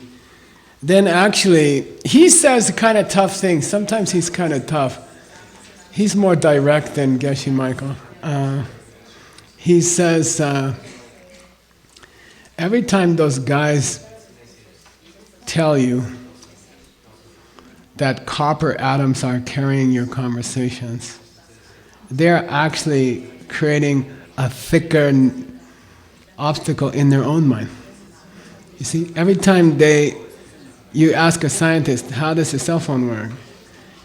Then actually, he says kind of tough things. Sometimes he's kind of tough. He's more direct than Geshe Michael. He says, every time those guys tell you that copper atoms are carrying your conversations, they're actually creating a thicker obstacle in their own mind. You see, every time you ask a scientist, how does a cell phone work?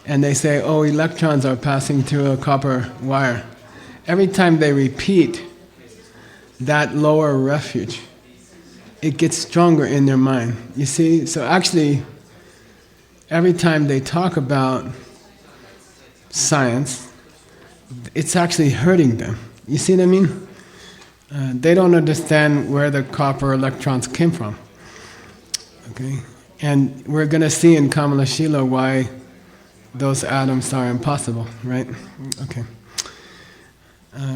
And they say, oh, electrons are passing through a copper wire. Every time they repeat that lower refuge, it gets stronger in their mind. You see? So actually, every time they talk about science, it's actually hurting them. You see what I mean? They don't understand where the copper electrons came from. Okay? And we're going to see in Kamala Shila why those atoms are impossible, right? Okay.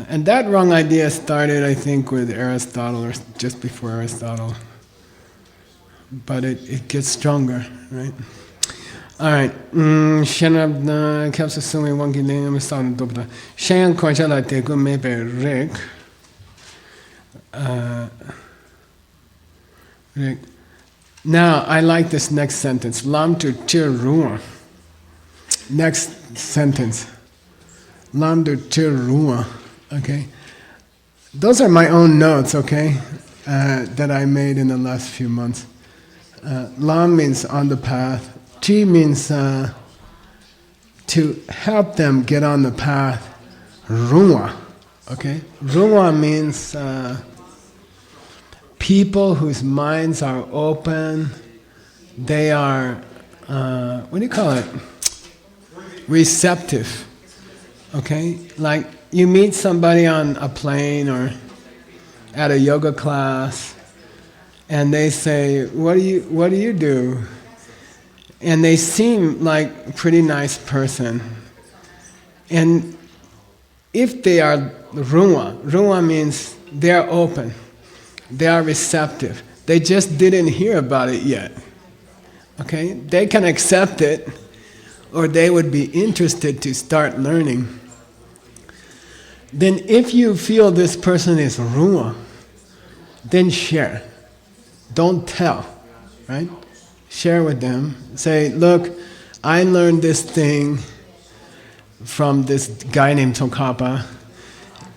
And that wrong idea started, I think, with Aristotle, or just before Aristotle. But it gets stronger, right? All right. Shenabna kapsa sumi wangi lingam sound dobda. Shen konchala tegu mebe rik. Rik. Now, I like this next sentence. Lam tu tir ruwa. Next sentence. Lam tu tir ruwa. Okay? Those are my own notes, okay? That I made in the last few months. Lam means on the path. Chi means to help them get on the path. Ruwa. Okay? Ruwa means people whose minds are open. They are, what do you call it? Receptive. Okay? Like you meet somebody on a plane or at a yoga class, and they say, what do you do? And they seem like a pretty nice person. And if they are ruwa means they're open, they are receptive. They just didn't hear about it yet. Okay? They can accept it, or they would be interested to start learning. then if you feel this person is ruwa, then share. Don't tell, right? Share with them. Say, look, I learned this thing from this guy named Tsongkhapa,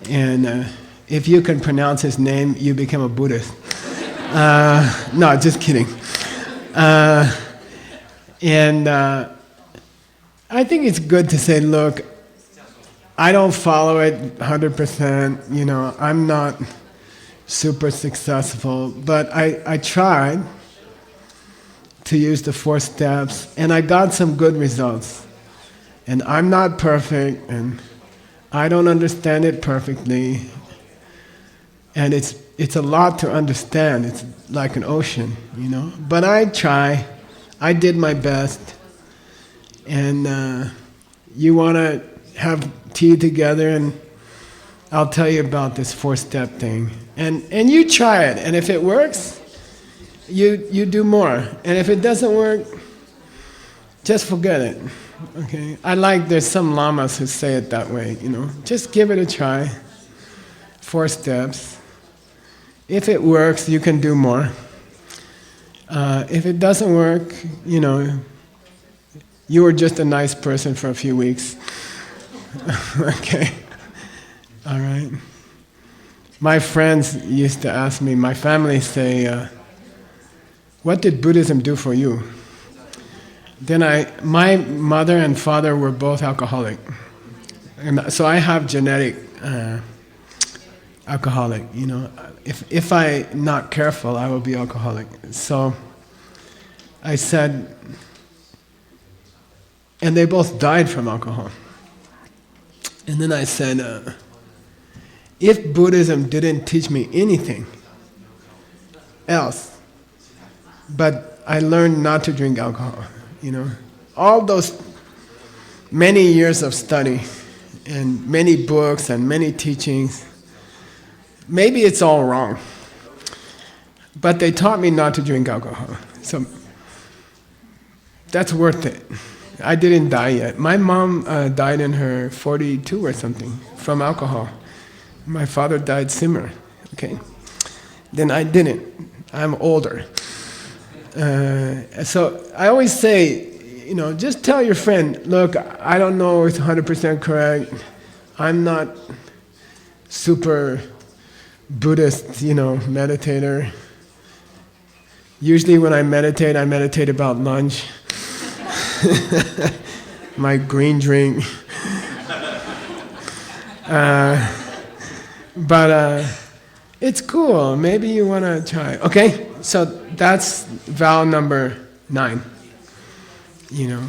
and if you can pronounce his name, you become a Buddhist. No, just kidding. And I think it's good to say, look, I don't follow it 100%, you know, I'm not super successful, but I tried to use the 4 steps, and I got some good results. And I'm not perfect, and I don't understand it perfectly. And it's a lot to understand. It's like an ocean, you know. But I try. I did my best. And you want to have tea together, and I'll tell you about this 4-step thing. And you try it, and if it works, you do more. And if it doesn't work, just forget it. Okay? There's some lamas who say it that way, you know. Just give it a try. 4 steps. If it works, you can do more. If it doesn't work, you know, you were just a nice person for a few weeks. Okay? All right? My friends used to ask me, my family say, what did Buddhism do for you? Then my mother and father were both alcoholic. And so I have genetic alcoholic, you know. If I'm not careful, I will be alcoholic. So I said, and they both died from alcohol. And then I said, if Buddhism didn't teach me anything else, but I learned not to drink alcohol, you know, all those many years of study and many books and many teachings, maybe it's all wrong, but they taught me not to drink alcohol. So that's worth it. I didn't die yet. My mom died in her 42 or something from alcohol. My father died similar. Okay, then I didn't. I'm older. So I always say, you know, just tell your friend, look, I don't know if it's 100% correct. I'm not super Buddhist, you know, meditator. Usually when I meditate about lunch. My green drink. But it's cool. Maybe you want to try. Okay, so that's vow number 9. You know,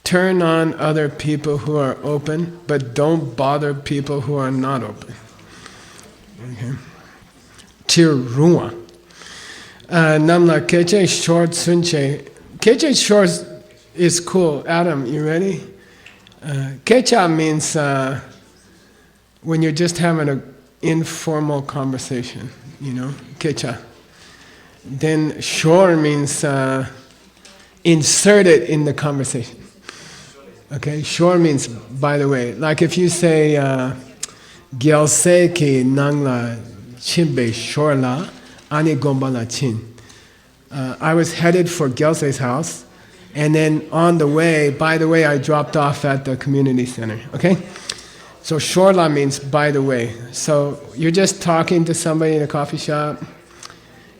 turn on other people who are open, but don't bother people who are not open. Okay. Tirua. Namla keche short sunche. Keche short is cool. Adam, you ready? Kecha means when you're just having an informal conversation, you know, kecha. Then shor means insert it in the conversation. Okay, shor means by the way. Like if you say gyalse ki nangla chimbe shorla ani gombala chin. I was headed for Gyalse's house, and then on the way, by the way, I dropped off at the community center. Okay? So shorla means by the way. So you're just talking to somebody in a coffee shop.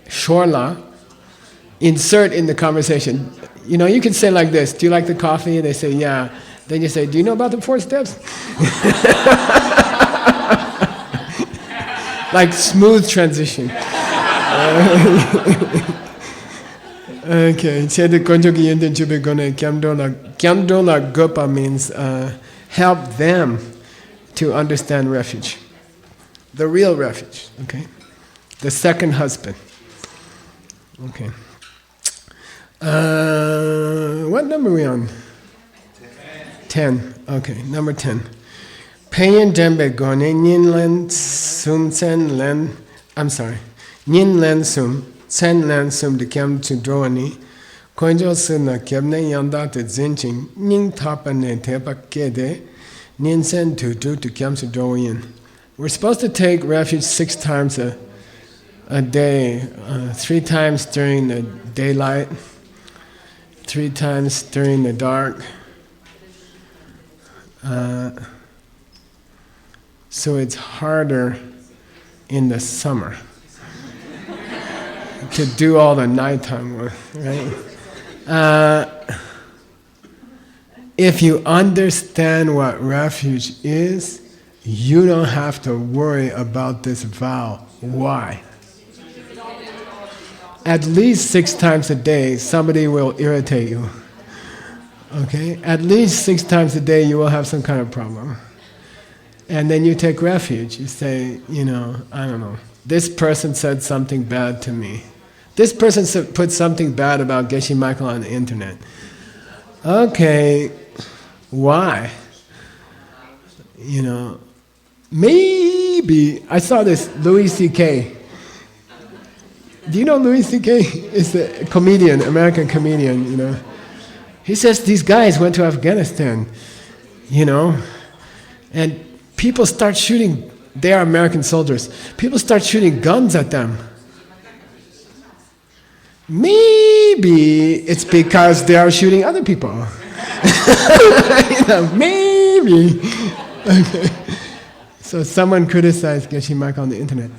Shorla, insert in the conversation. You know, you can say like this, do you like the coffee? And they say, yeah. Then you say, do you know about the 4 steps? Like smooth transition. Okay, Kyamdola Gopa means help them to understand refuge. The real refuge, okay? The second husband. Okay. What number are we on? 10. Okay, number 10. Payan Dembe Gone Nyin Len Sum Sen Len. I'm sorry. Nyin Len Sum. Sen Len Sum de Kyam Chudroani. Konjo Suna Kyamne Yanda te Zinching. Ning Tapa ne Tepa Kede. Ninsen tu tu tu kyamsu doyin. We're supposed to take refuge 6 times a day, 3 times during the daylight, 3 times during the dark. So it's harder in the summer to do all the nighttime work, right? If you understand what refuge is, you don't have to worry about this vow. Why? At least 6 times a day, somebody will irritate you. Okay? At least 6 times a day, you will have some kind of problem. And then you take refuge. You say, I don't know, this person said something bad to me. This person put something bad about Geshe Michael on the internet. Okay, why? Maybe, I saw this Louis C.K. Do you know Louis C.K.? It's a comedian, American comedian, He says these guys went to Afghanistan, and people start shooting, they are American soldiers, people start shooting guns at them. Maybe it's because they are shooting other people. Maybe. Okay. So someone criticized Geshe Michael on the internet.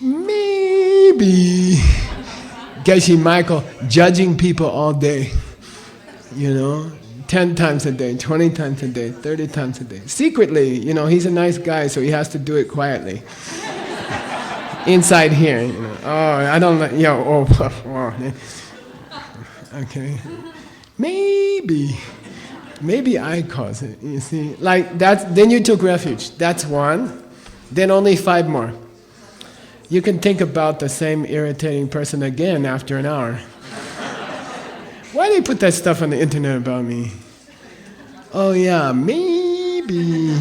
Maybe Geshe Michael judging people all day, 10 times a day, 20 times a day, 30 times a day. Secretly, he's a nice guy, so he has to do it quietly. Inside here, I don't like, okay. Maybe I cause it, you see. Like that, then you took refuge. That's 1. Then only 5 more. You can think about the same irritating person again after an hour. Why do they put that stuff on the internet about me? Oh yeah, maybe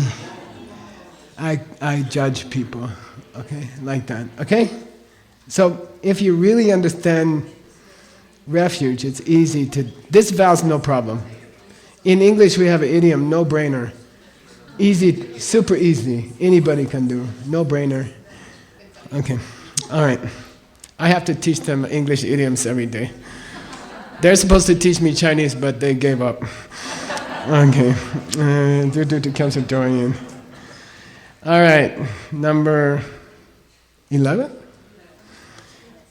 I judge people. Okay, like that. Okay? So if you really understand refuge, it's easy to... This vow's no problem. In English we have an idiom, no-brainer. Easy, super easy. Anybody can do. No-brainer. Okay, all right. I have to teach them English idioms every day. They're supposed to teach me Chinese, but they gave up. Okay. All right, number 11.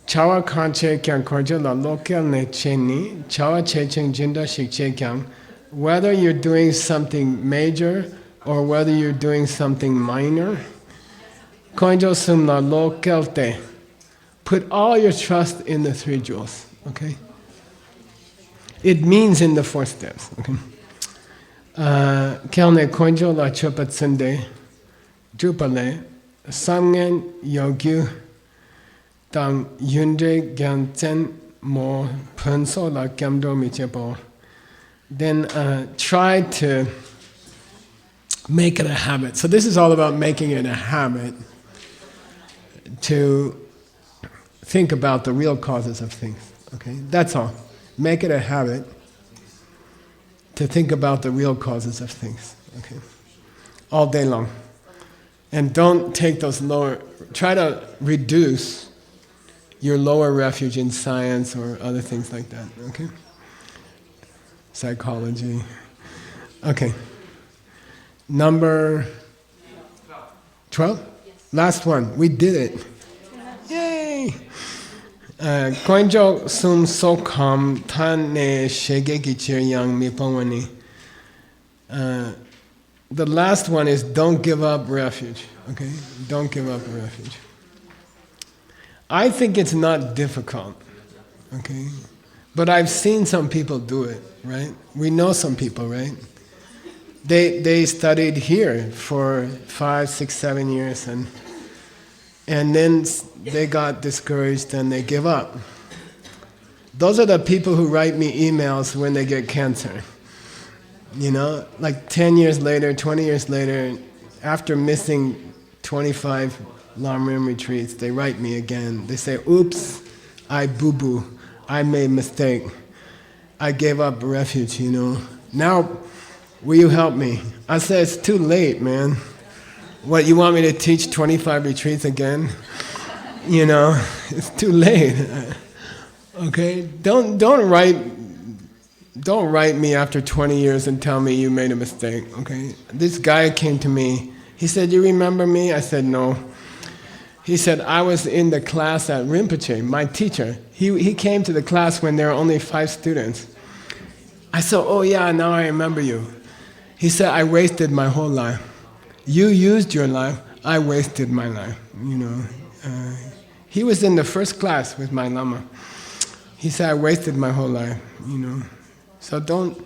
Chawa kanche kyang korja la local ne cheni, chawa checheng jinda shikche kyang. Whether you're doing something major or whether you're doing something minor, konjo sum la local te. Put all your trust in the 3 jewels, okay? It means in the 4 steps, okay? Kyalne konjo la chopat sende, drupale, samgen yogyu, tang yunde gyanten mo punso la kyamdo michepo. Then try to make it a habit. So this is all about making it a habit to think about the real causes of things, okay? That's all. Make it a habit to think about the real causes of things, okay? All day long. And don't take those lower, try to reduce your lower refuge in science or other things like that, okay? Psychology. Okay. Number 12? Yes. Last one. We did it. Yay! Koinjo sum sokam tan ne shegeki chiryang mipawani. The last one is don't give up refuge. Okay? Don't give up refuge. I think it's not difficult. Okay? But I've seen some people do it, right? We know some people, right? They studied here for 5, 6, 7 years and then they got discouraged and they give up. Those are the people who write me emails when they get cancer. Like 10 years later, 20 years later, after missing 25 Lam-Rim retreats, they write me again. They say, oops, I boo-boo. I made a mistake. I gave up refuge, Now, will you help me? I said, it's too late, man. What, you want me to teach 25 retreats again? You know, it's too late. Okay? Don't write me after 20 years and tell me you made a mistake, okay? This guy came to me. He said, you remember me? I said, no. He said, I was in the class at Rinpoche, my teacher. He came to the class when there were only 5 students. I said, oh yeah, now I remember you. He said, I wasted my whole life. You used your life, I wasted my life, you know. He was in the first class with my Lama. He said, I wasted my whole life, you know. So don't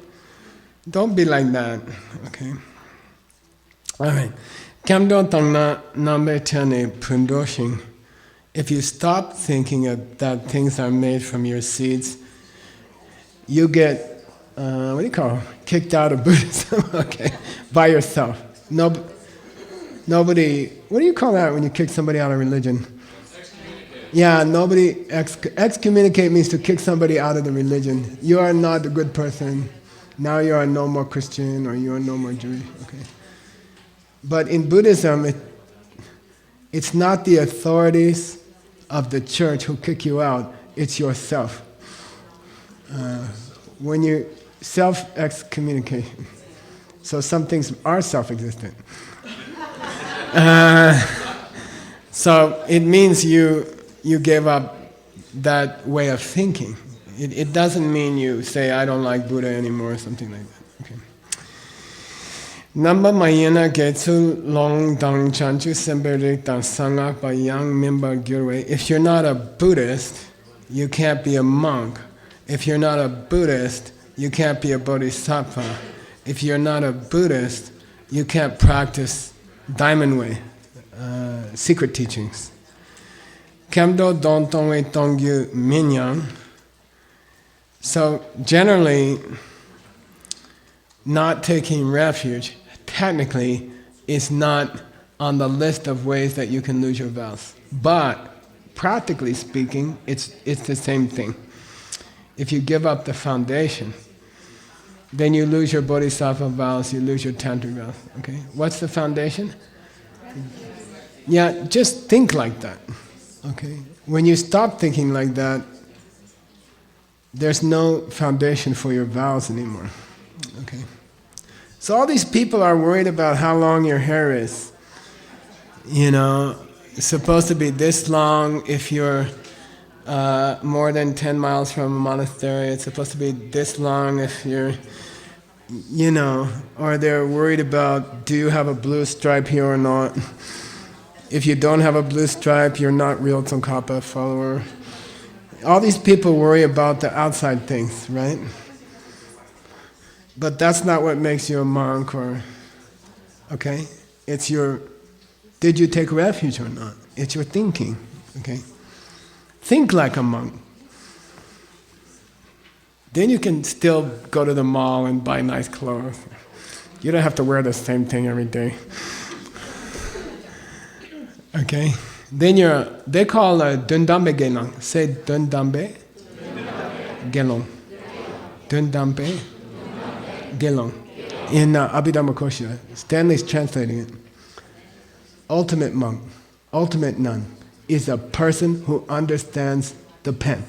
be like that, okay? All right. If you stop thinking that things are made from your seeds, you get, what do you call it? Kicked out of Buddhism, okay, by yourself. Nobody, what do you call that when you kick somebody out of religion? Yeah, nobody, excommunicate means to kick somebody out of the religion. You are not a good person. Now you are no more Christian or you are no more Jewish, okay? But in Buddhism, it's not the authorities of the church who kick you out, it's yourself. When you self-excommunication. So some things are self-existent. So it means you gave up that way of thinking. It doesn't mean you say, I don't like Buddha anymore, or something like that. Okay. Namba mayena getsu long dang chanchu semberik dang sangak by young member gyurwe. If you're not a Buddhist, you can't be a monk. If you're not a Buddhist, you can't be a bodhisattva. If you're not a Buddhist, you can't practice Diamond Way, secret teachings. Kemdo don tongwe tongyu minyan. So generally, not taking refuge, technically, is not on the list of ways that you can lose your vows. But practically speaking, it's the same thing. If you give up the foundation, then you lose your bodhisattva vows, you lose your tantric vows. Okay, what's the foundation? Yeah, just think like that. Okay, when you stop thinking like that, there's no foundation for your vows anymore. Okay, so all these people are worried about how long your hair is. You know, it's supposed to be this long if you're more than 10 miles from a monastery. It's supposed to be this long if you're, you know, or they're worried about, do you have a blue stripe here or not? If you don't have a blue stripe, you're not real Tsongkhapa follower. All these people worry about the outside things, right? But that's not what makes you a monk or, okay? It's your, did you take refuge or not? It's your thinking, okay? Think like a monk. Then you can still go to the mall and buy nice clothes. You don't have to wear the same thing every day. Okay? Then they call Dundambe Gelong. Say Dundambe Gelong. Dundambe Gelong. In Abhidhammakosha. Stanley's translating it. Ultimate monk, ultimate nun, is a person who understands the pen.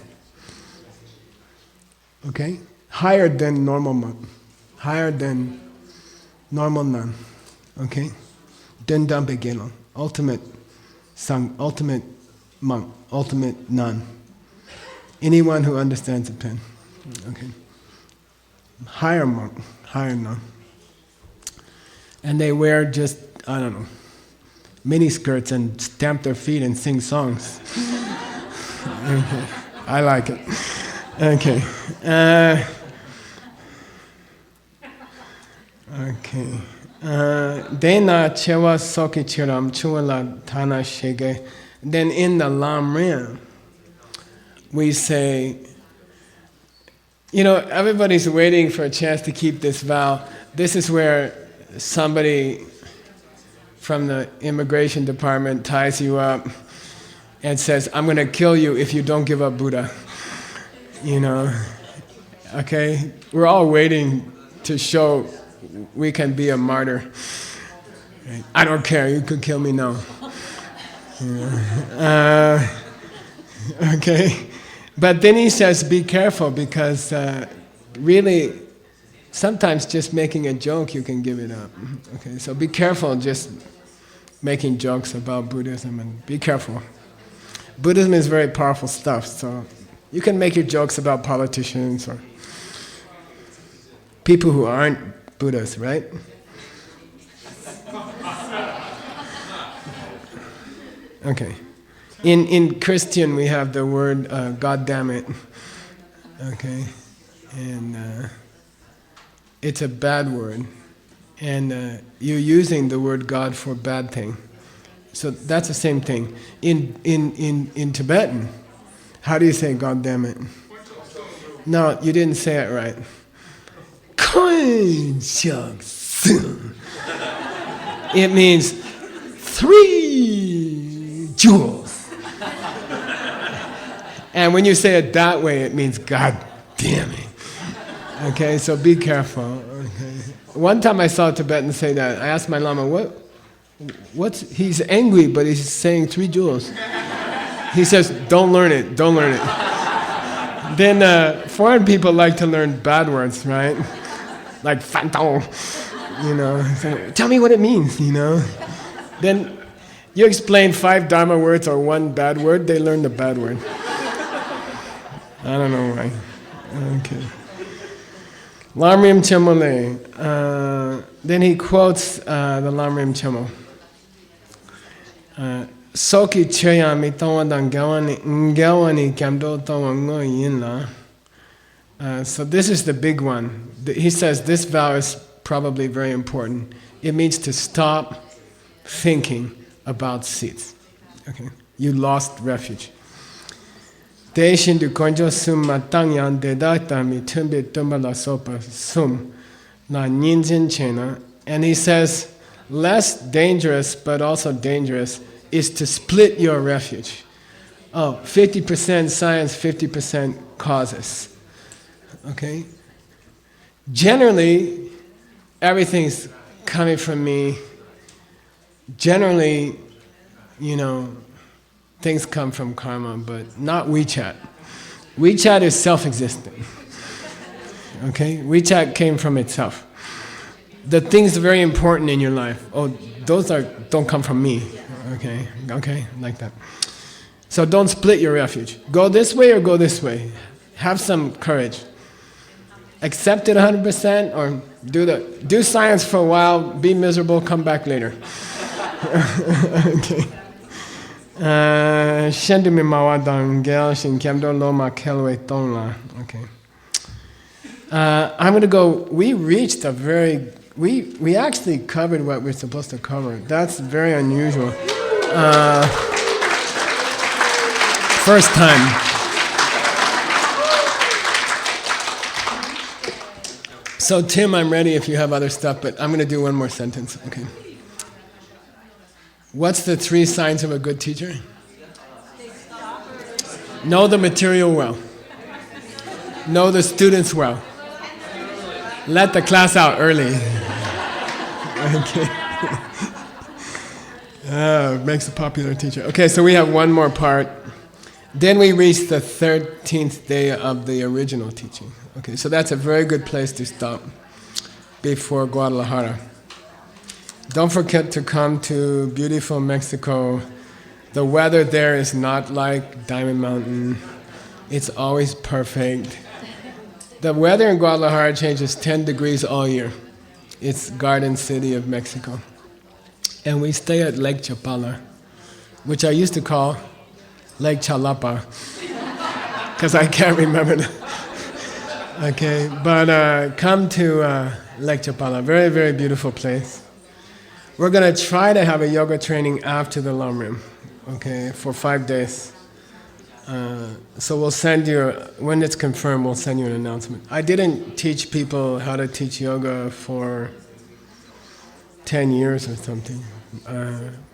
Okay? Higher than normal monk. Higher than normal nun. Okay? Dundambe Gelong. Ultimate sang, ultimate monk, ultimate nun. Anyone who understands the pen. Okay? Higher monk, higher nun. And they wear just, I don't know, mini skirts and stamp their feet and sing songs. Okay. I like it. Okay. Okay. Dena chewa soki chiram chuala tana shege. Then in the Lam Rim, we say, you know, everybody's waiting for a chance to keep this vow. This is where somebody from the immigration department ties you up and says, I'm going to kill you if you don't give up Buddha. You know, okay? We're all waiting to show we can be a martyr. Right? I don't care, you could kill me now. Okay, but then he says be careful because really sometimes just making a joke you can give it up. Okay, so be careful just making jokes about Buddhism, and be careful. Buddhism is very powerful stuff, so you can make your jokes about politicians or people who aren't Buddhists, right? Okay. In Christian we have the word God damn it. Okay. And it's a bad word. And you're using the word God for bad thing. So that's the same thing. In Tibetan, how do you say God damn it? No, you didn't say it right. It means 3 jewels. And when you say it that way, it means God damn it. Okay, so be careful. Okay. One time I saw a Tibetan say that. I asked my Lama, he's angry, but he's saying 3 jewels. He says, don't learn it, don't learn it. Then foreign people like to learn bad words, right? Like fantong, so, tell me what it means, Then you explain 5 Dharma words or 1 bad word, they learn the bad word. I don't know why. Okay. Lamrim Chemole. Then he quotes the Lamrim Chemo. Soki cheya mi tawadan ngawani kamdo tawango yinla. So this is the big one. He says this vow is probably very important. It means to stop thinking about seats. Okay, you lost refuge. Deshin du konjo sum matangyan dedata mi tumbe tumbala sopa sum na ninjin chena. And he says, less dangerous but also dangerous is to split your refuge. 50% science, 50% causes. Okay? Generally, everything's coming from me. Generally, things come from karma, but not WeChat. WeChat is self-existent. Okay? WeChat came from itself. The things very important in your life, those don't come from me. Okay, like that. So don't split your refuge. Go this way or go this way. Have some courage. Accept it 100% or do science for a while, be miserable, come back later. Okay. Shendimi mawadang gel shin kemdo loma kelwe tongla. Okay. I'm gonna go. We actually covered what we're supposed to cover. That's very unusual. First time. So Tim, I'm ready if you have other stuff, but I'm going to do one more sentence. Okay. What's the 3 signs of a good teacher? Know the material well. Know the students well. Let the class out early. Okay. Makes a popular teacher. Okay, so we have one more part. Then we reach the 13th day of the original teaching. Okay, so that's a very good place to stop before Guadalajara. Don't forget to come to beautiful Mexico. The weather there is not like Diamond Mountain. It's always perfect. The weather in Guadalajara changes 10 degrees all year. It's Garden City of Mexico. And we stay at Lake Chapala, which I used to call Lake Chalapa, because I can't remember. Okay, but come to Lake Chapala, very, very beautiful place. We're going to try to have a yoga training after the Lamrim, okay, for 5 days. So we'll send you, when it's confirmed, we'll send you an announcement. I didn't teach people how to teach yoga for 10 years or something,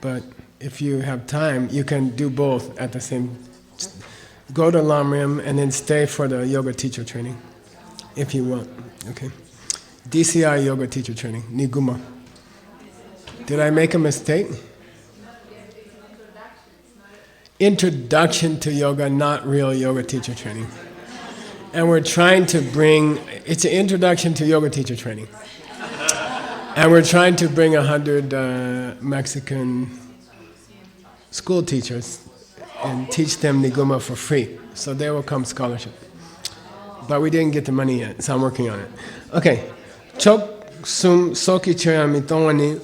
but if you have time, you can do both at the same. Go to Lamrim and then stay for the yoga teacher training, if you want. Okay. DCI yoga teacher training, Niguma. Did I make a mistake? Introduction to yoga, not real yoga teacher training. And we're trying to bring, it's an introduction to yoga teacher training. And we're trying to bring 100 Mexican school teachers and teach them Niguma for free. So there will come scholarship. But we didn't get the money yet, so I'm working on it. Okay. Chok sum soki chaya mitongani.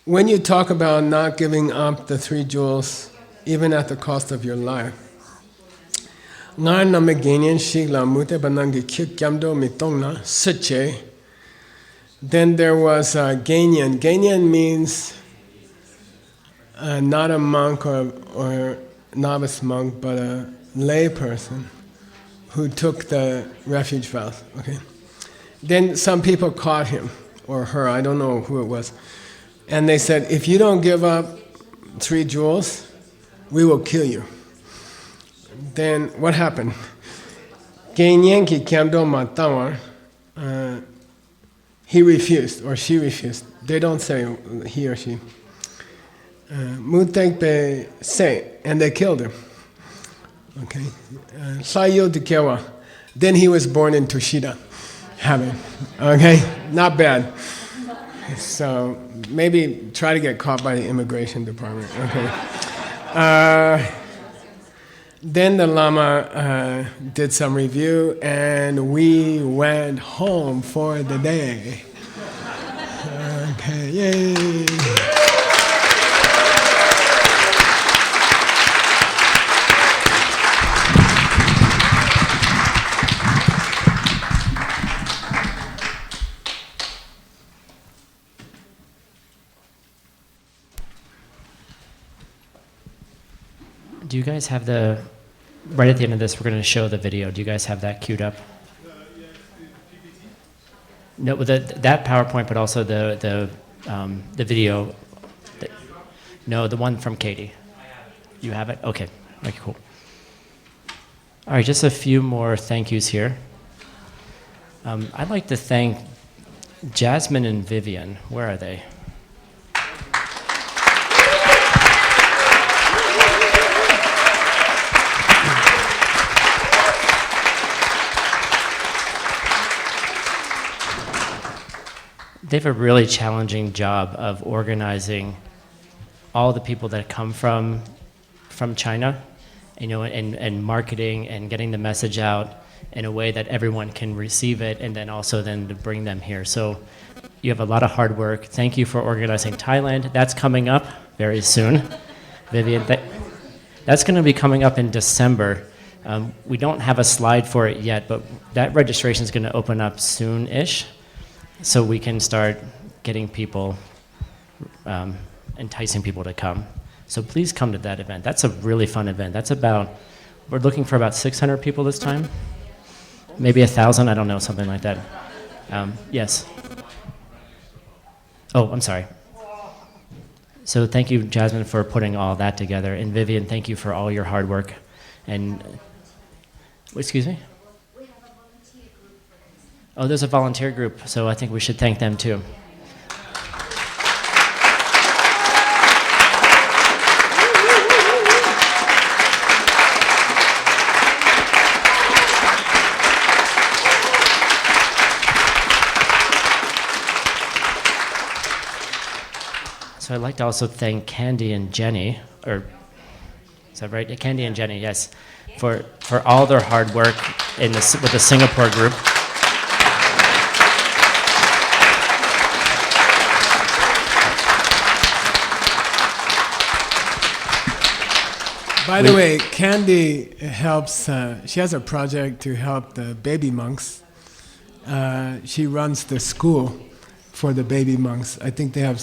When you talk about not giving up the 3 jewels, even at the cost of your life, then there was Ganyan. Ganyan means not a monk or novice monk, but a lay person who took the refuge vows. Okay. Then some people caught him or her, I don't know who it was, and they said, if you don't give up 3 jewels, we will kill you. Then what happened? Genyenki Kyamdo Matawar, he refused, or she refused. They don't say he or she. Mutekpe say, and they killed him. Okay. Sayo Dikewa. Then he was born in Tushida heaven. Okay? Not bad. So maybe try to get caught by the immigration department. Okay. Then the Lama did some review and we went home for the day. Okay, yay! Do you guys have the, right at the end of this, we're going to show the video. Do you guys have that queued up? No, that PowerPoint, but also the video. No, the one from Katie. You have it? Okay. Okay, cool. All right, just a few more thank yous here. I'd like to thank Jasmine and Vivian. Where are they? They have a really challenging job of organizing all the people that come from China, you know, and marketing and getting the message out in a way that everyone can receive it, and then also then to bring them here. So you have a lot of hard work. Thank you for organizing Thailand. That's coming up very soon. Vivian, that's going to be coming up in December. We don't have a slide for it yet, but that registration is going to open up soon-ish. So we can start getting people, enticing people to come. So please come to that event. That's a really fun event. That's we're looking for about 600 people this time. Maybe 1,000, I don't know, something like that. Yes. Oh, I'm sorry. So thank you, Jasmine, for putting all that together. And Vivian, thank you for all your hard work. And, excuse me? Oh, there's a volunteer group, so I think we should thank them too. So I'd like to also thank Candy and Jenny, or is that right? Candy and Jenny, yes, for all their hard work with the Singapore group. By the way, Candy helps, she has a project to help the baby monks. She runs the school for the baby monks. I think they have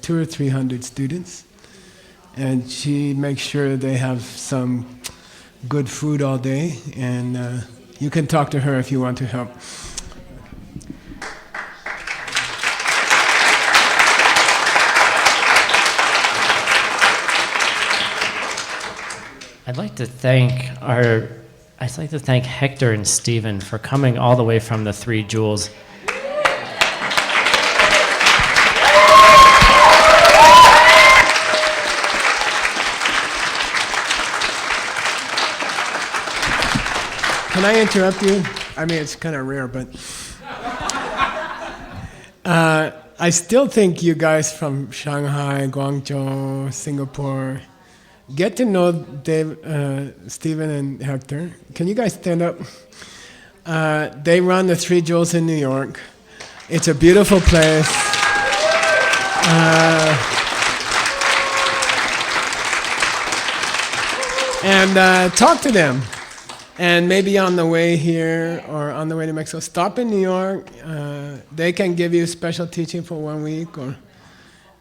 200 or 300 students. And she makes sure they have some good food all day. And you can talk to her if you want to help. I'd like to thank Hector and Stephen for coming all the way from the 3 Jewels can I interrupt you? I mean, it's kind of rare, but I still think you guys from Shanghai, Guangzhou, Singapore, get to know Dave, Stephen and Hector. Can you guys stand up? They run the Three Jewels in New York. It's a beautiful place. And talk to them. And maybe on the way here or on the way to Mexico, stop in New York. They can give you special teaching for 1 week,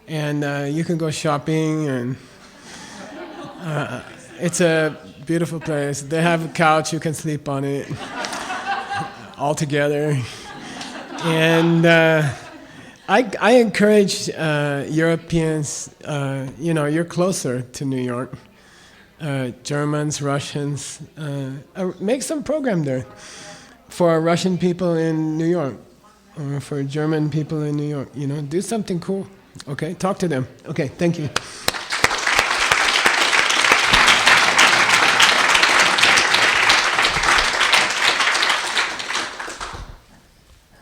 and you can go shopping. And it's a beautiful place. They have a couch, you can sleep on it all together. And I encourage Europeans, you're closer to New York. Germans, Russians, make some program there for Russian people in New York, or for German people in New York. Do something cool. Okay, talk to them. Okay, thank you.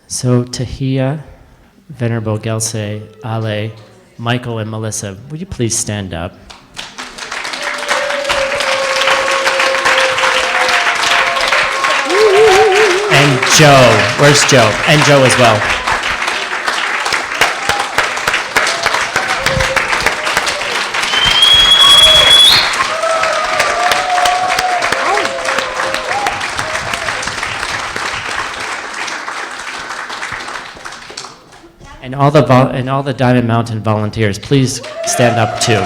So Tahia, Venerable Geshe, Ale, Michael, and Melissa, would you please stand up? And Joe, where's Joe? And Joe as well. And all the Diamond Mountain volunteers, please stand up too.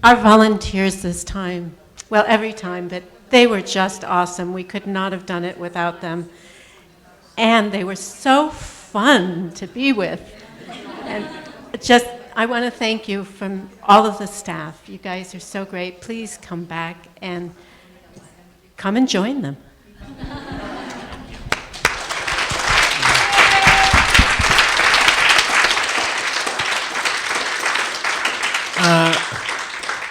Our volunteers this time, well, every time, but they were just awesome. We could not have done it without them. And they were so fun to be with. And I want to thank you from all of the staff. You guys are so great. Please come back and come and join them.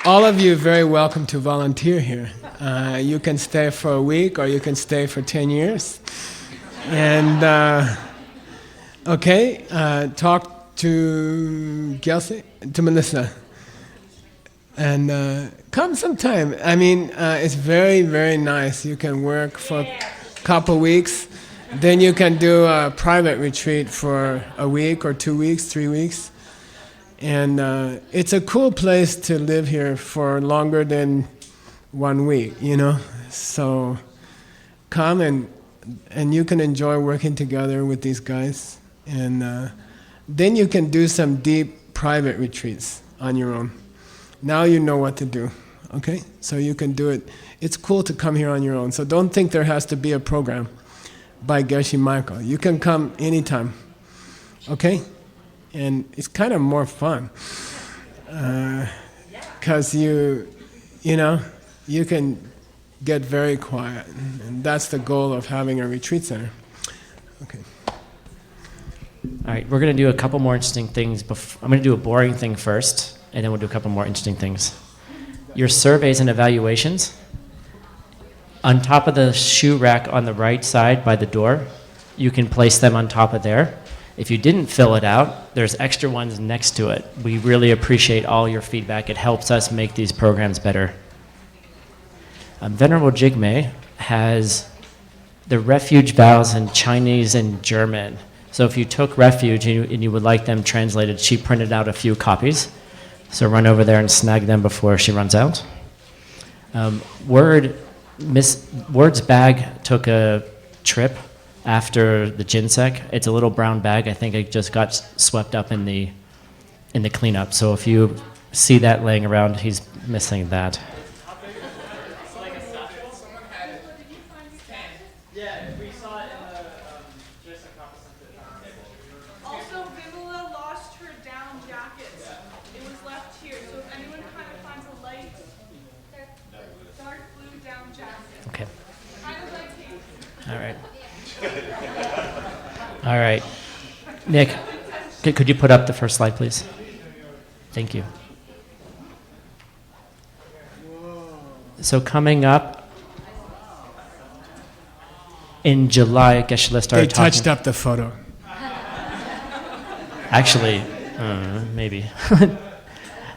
All of you are very welcome to volunteer here. You can stay for a week or you can stay for 10 years. And, talk to Geshe, to Melissa. And come sometime. I mean, it's very, very nice. You can work for a couple weeks. Then you can do a private retreat for a week or 2 weeks, 3 weeks. And it's a cool place to live here for longer than 1 week, So come and you can enjoy working together with these guys. And then you can do some deep private retreats on your own. Now you know what to do, okay? So you can do it. It's cool to come here on your own. So don't think there has to be a program by Geshe Michael. You can come anytime, okay? And it's kind of more fun because you can get very quiet, and that's the goal of having a retreat center. Okay. All right, we're going to do a couple more interesting things. I'm going to do a boring thing first, and then we'll do a couple more interesting things. Your surveys and evaluations, on top of the shoe rack on the right side by the door, you can place them on top of there. If you didn't fill it out, there's extra ones next to it. We really appreciate all your feedback. It helps us make these programs better. Venerable Jigme has the refuge vows in Chinese and German. So if you took refuge and you would like them translated, she printed out a few copies. So run over there and snag them before she runs out. Word's bag took a trip after the Jinsek. It's a little brown bag. I think it just got swept up in the cleanup. So if you see that laying around, he's missing that. Also, Vimala lost her down jacket. It was left here, so if anyone All right. Nick, could you put up the first slide, please? Thank you. So coming up in July, Geshe started They touched up the photo. Actually, maybe.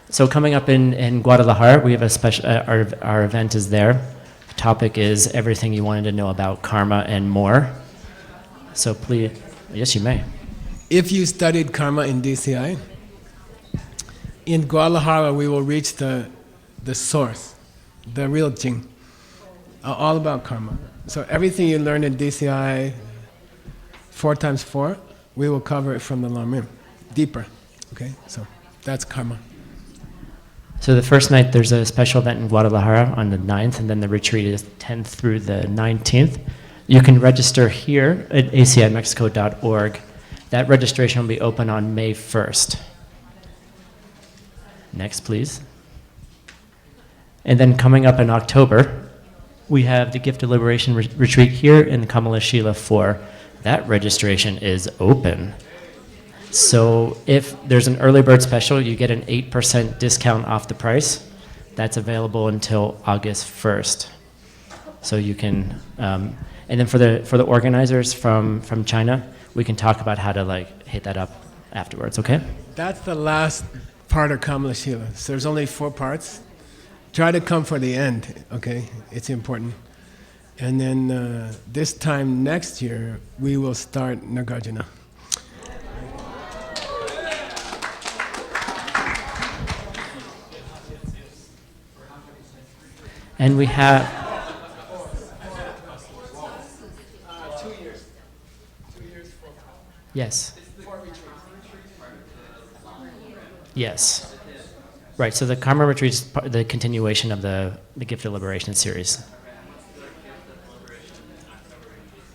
So coming up in Guadalajara, we have a special. Our event is there. The topic is everything you wanted to know about karma and more. So please, yes, you may. If you studied karma in DCI, in Guadalajara we will reach the source, the real Jing, all about karma. So everything you learned in DCI, 4x4, we will cover it from the Lamrim, deeper. Okay, so that's karma. So the first night there's a special event in Guadalajara on the 9th, and then the retreat is 10th through the 19th. You can register here at acimexico.org. That registration will be open on May 1st. Next, please. And then coming up in October, we have the Gift of Liberation retreat here in Kamala Shila 4. That registration is open. So if there's an early bird special, you get an 8% discount off the price. That's available until August 1st. So you can, and then for the organizers from China, we can talk about how to hit that up afterwards, okay? That's the last part of Kamala Shila. So there's only 4 parts. Try to come for the end, okay? It's important. And then this time next year, we will start Nagarjuna. And we have 2 years. 2 years, 4 times. yes. 4 retreats. Yes. Right, so the Karma Retreat is the continuation of the Gift of Liberation series.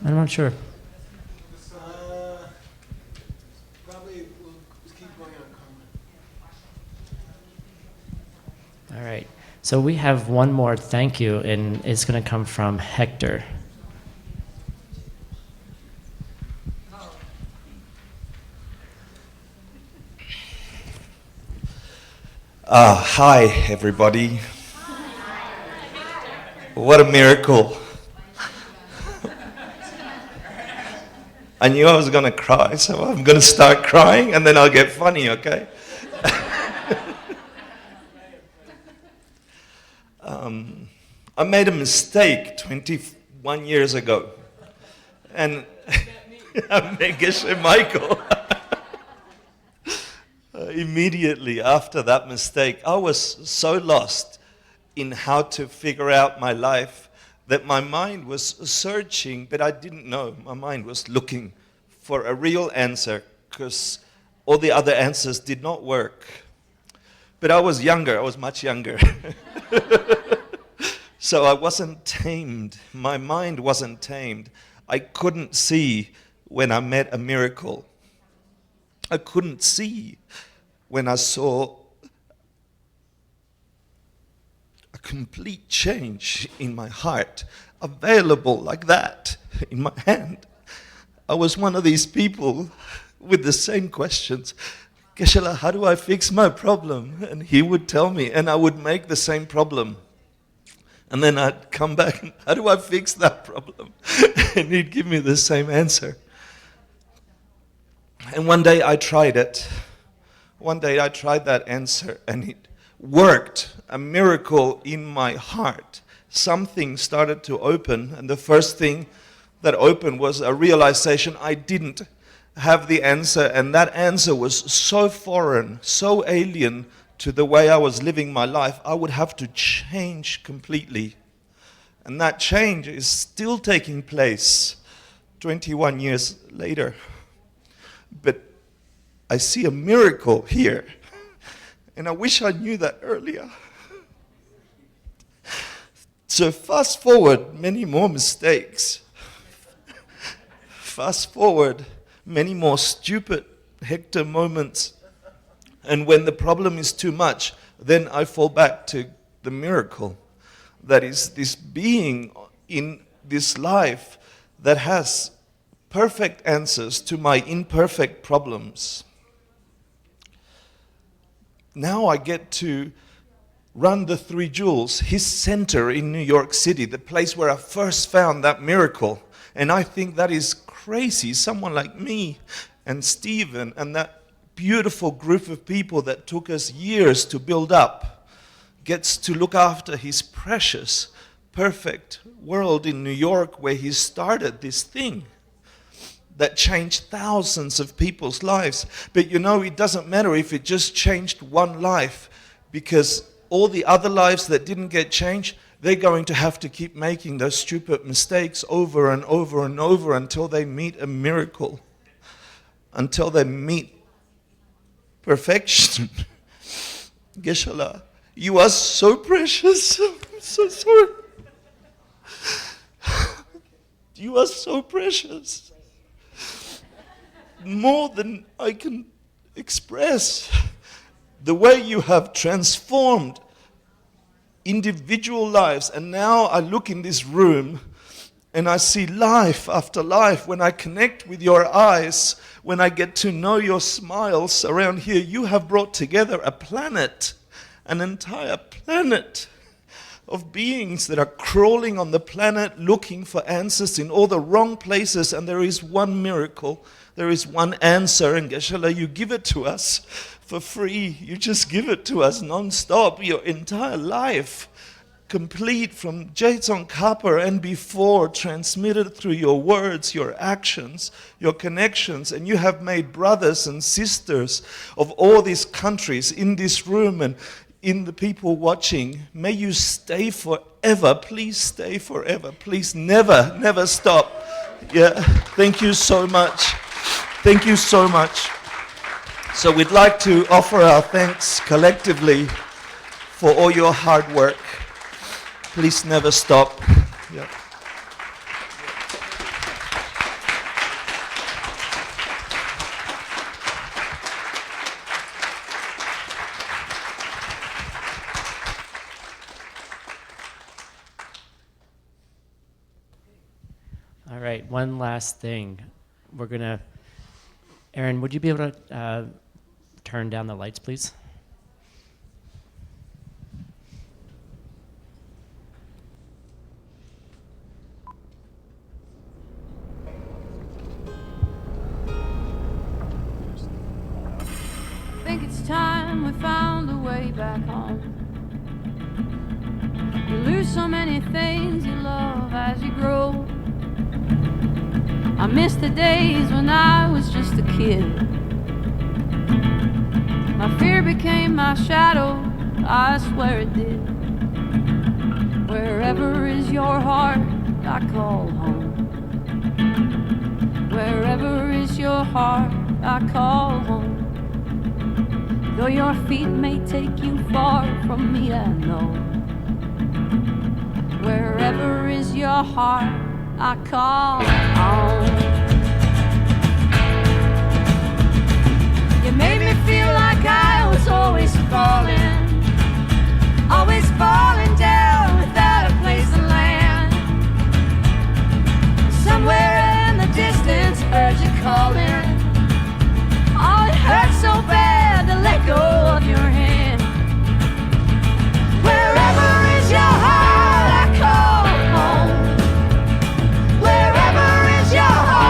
I'm not sure. Probably we'll keep going on karma. All right, so we have one more thank you, and it's going to come from Hector. Hi, everybody. What a miracle. I knew I was going to cry, so I'm going to start crying and then I'll get funny, okay? I made a mistake 21 years ago. And I met Geshe Michael. Immediately after that mistake, I was so lost in how to figure out my life that my mind was searching, but I didn't know. My mind was looking for a real answer because all the other answers did not work. But I was younger, I was much younger. So I wasn't tamed. My mind wasn't tamed. I couldn't see when I met a miracle. I couldn't see when I saw a complete change in my heart, available like that in my hand. I was one of these people with the same questions. Geshe, how do I fix my problem? And he would tell me, and I would make the same problem. And then I'd come back, and how do I fix that problem? And he'd give me the same answer. And one day I tried it. One day I tried that answer, and it worked. A miracle in my heart. Something started to open, and the first thing that opened was a realization I didn't have the answer, and that answer was so foreign, so alien to the way I was living my life. I would have to change completely. And that change is still taking place 21 years later. But I see a miracle here, and I wish I knew that earlier. So fast forward many more mistakes. Fast forward many more stupid Hector moments. And when the problem is too much, then I fall back to the miracle. That is this being in this life that has perfect answers to my imperfect problems. Now I get to run the Three Jewels, his center in New York City, the place where I first found that miracle. And I think that is crazy. Someone like me and Stephen and that beautiful group of people that took us years to build up gets to look after his precious, perfect world in New York where he started this thing that changed thousands of people's lives. But you know, it doesn't matter if it just changed one life, because all the other lives that didn't get changed, they're going to have to keep making those stupid mistakes over and over and over until they meet a miracle, until they meet perfection. Geshe, you are so precious. I'm so sorry. You are so precious. More than I can express. The way you have transformed individual lives. And now I look in this room and I see life after life. When I connect with your eyes, when I get to know your smiles around here, you have brought together a planet, an entire planet of beings that are crawling on the planet looking for answers in all the wrong places. And there is one miracle, there is one answer. And Geshe, you give it to us for free. You just give it to us non-stop, your entire life, complete from Jetson Kappa and before, transmitted through your words, your actions, your connections. And you have made brothers and sisters of all these countries in this room and in the people watching. May you stay forever. Please stay forever. Please never, never stop. Yeah, thank you so much. Thank you so much. So we'd like to offer our thanks collectively for all your hard work. Please never stop. Yeah. All right, one last thing. We're going to, Aaron, would you be able to turn down the lights, please? I think it's time we found a way back home. You lose so many things you love as you grow. I miss the days when I was just a kid. My fear became my shadow, I swear it did. Wherever is your heart, I call home. Wherever is your heart, I call home. Though your feet may take you far from me, I know. Wherever is your heart, I call home. You made me feel like I was always falling down without a place to land. Somewhere in the distance, heard you calling. Oh, it hurts so bad to let go of your hand. Wherever is your heart, I call home. Wherever is your heart,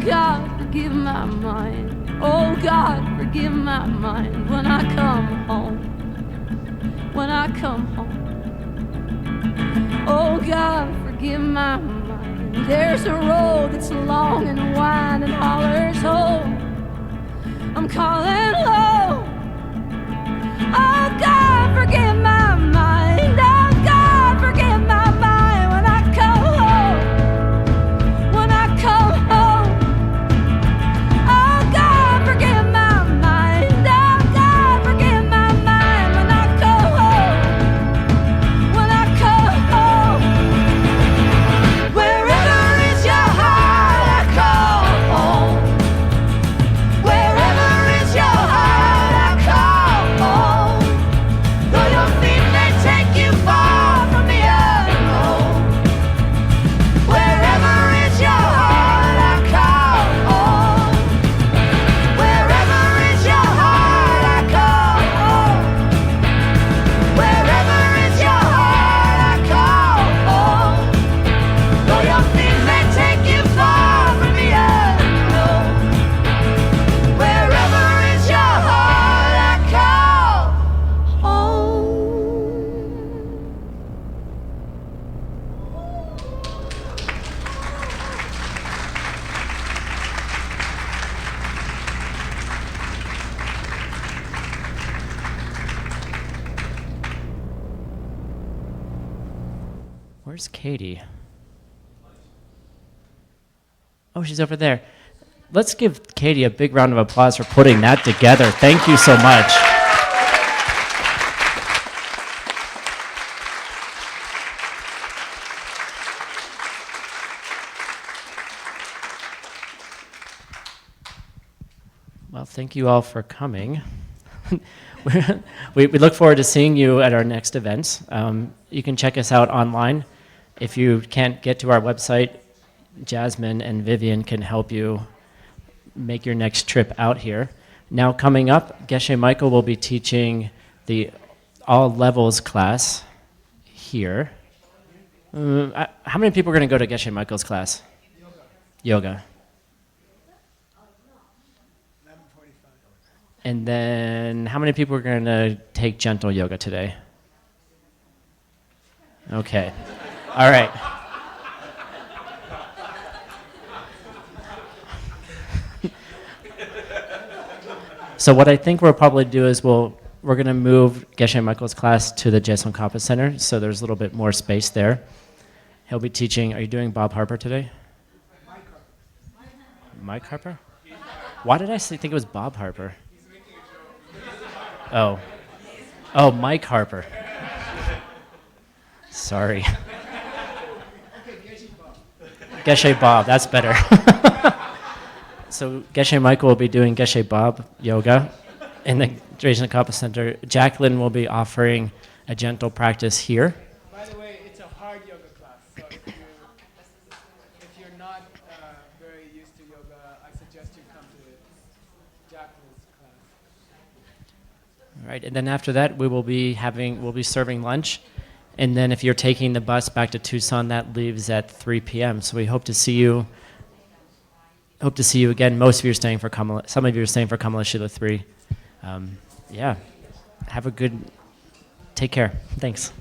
God, forgive my mind. Oh God, forgive my mind when I come home. When I come home. Oh God, forgive my mind. There's a road that's long and wide and hollers home. I'm calling home. Oh God, forgive my mind. Oh God, forgive my mind when I come home. When I come home. Oh God, forgive my mind. Oh God, forgive my mind when I come home. When I come home. Wherever is your heart, I call home. Wherever is your heart, I call home. Though your feet may take you far from the unknown. Wherever is your heart, I call home. Wherever is your heart, I call home. Wherever is your heart, I call home. Though your feet may take you far from the unknown. Wherever is your heart, I call home. Where's Katie? Oh, she's over there. Let's give Katie a big round of applause for putting that together. Thank you so much. Well, thank you all for coming. We look forward to seeing you at our next events. You can check us out online. If you can't get to our website, Jasmine and Vivian can help you make your next trip out here. Now coming up, Geshe Michael will be teaching the all levels class here. How many people are going to go to Geshe Michael's class? Yoga. And then how many people are going to take gentle yoga today? Okay. All right. So what I think we'll probably do is we're going to move Geshe Michael's class to the Jason Kappa Center, so there's a little bit more space there. He'll be teaching. Are you doing Bob Harper today? Mike Harper? Why did I think it was Bob Harper? Oh. Oh, Mike Harper. Sorry. Geshe Bob, that's better. So Geshe Michael will be doing Geshe Bob yoga in the Jason Kappa Center. Jacqueline will be offering a gentle practice here. By the way, it's a hard yoga class, so if you're not very used to yoga, I suggest you come to Jacqueline's class. All right, and then after that, we'll be serving lunch. And then if you're taking the bus back to Tucson, that leaves at 3 p.m. So we hope to see you. Hope to see you again. Most of you are staying for Kamala. Some of you are staying for Kamala Shila 3. Yeah. Have a good. Take care. Thanks.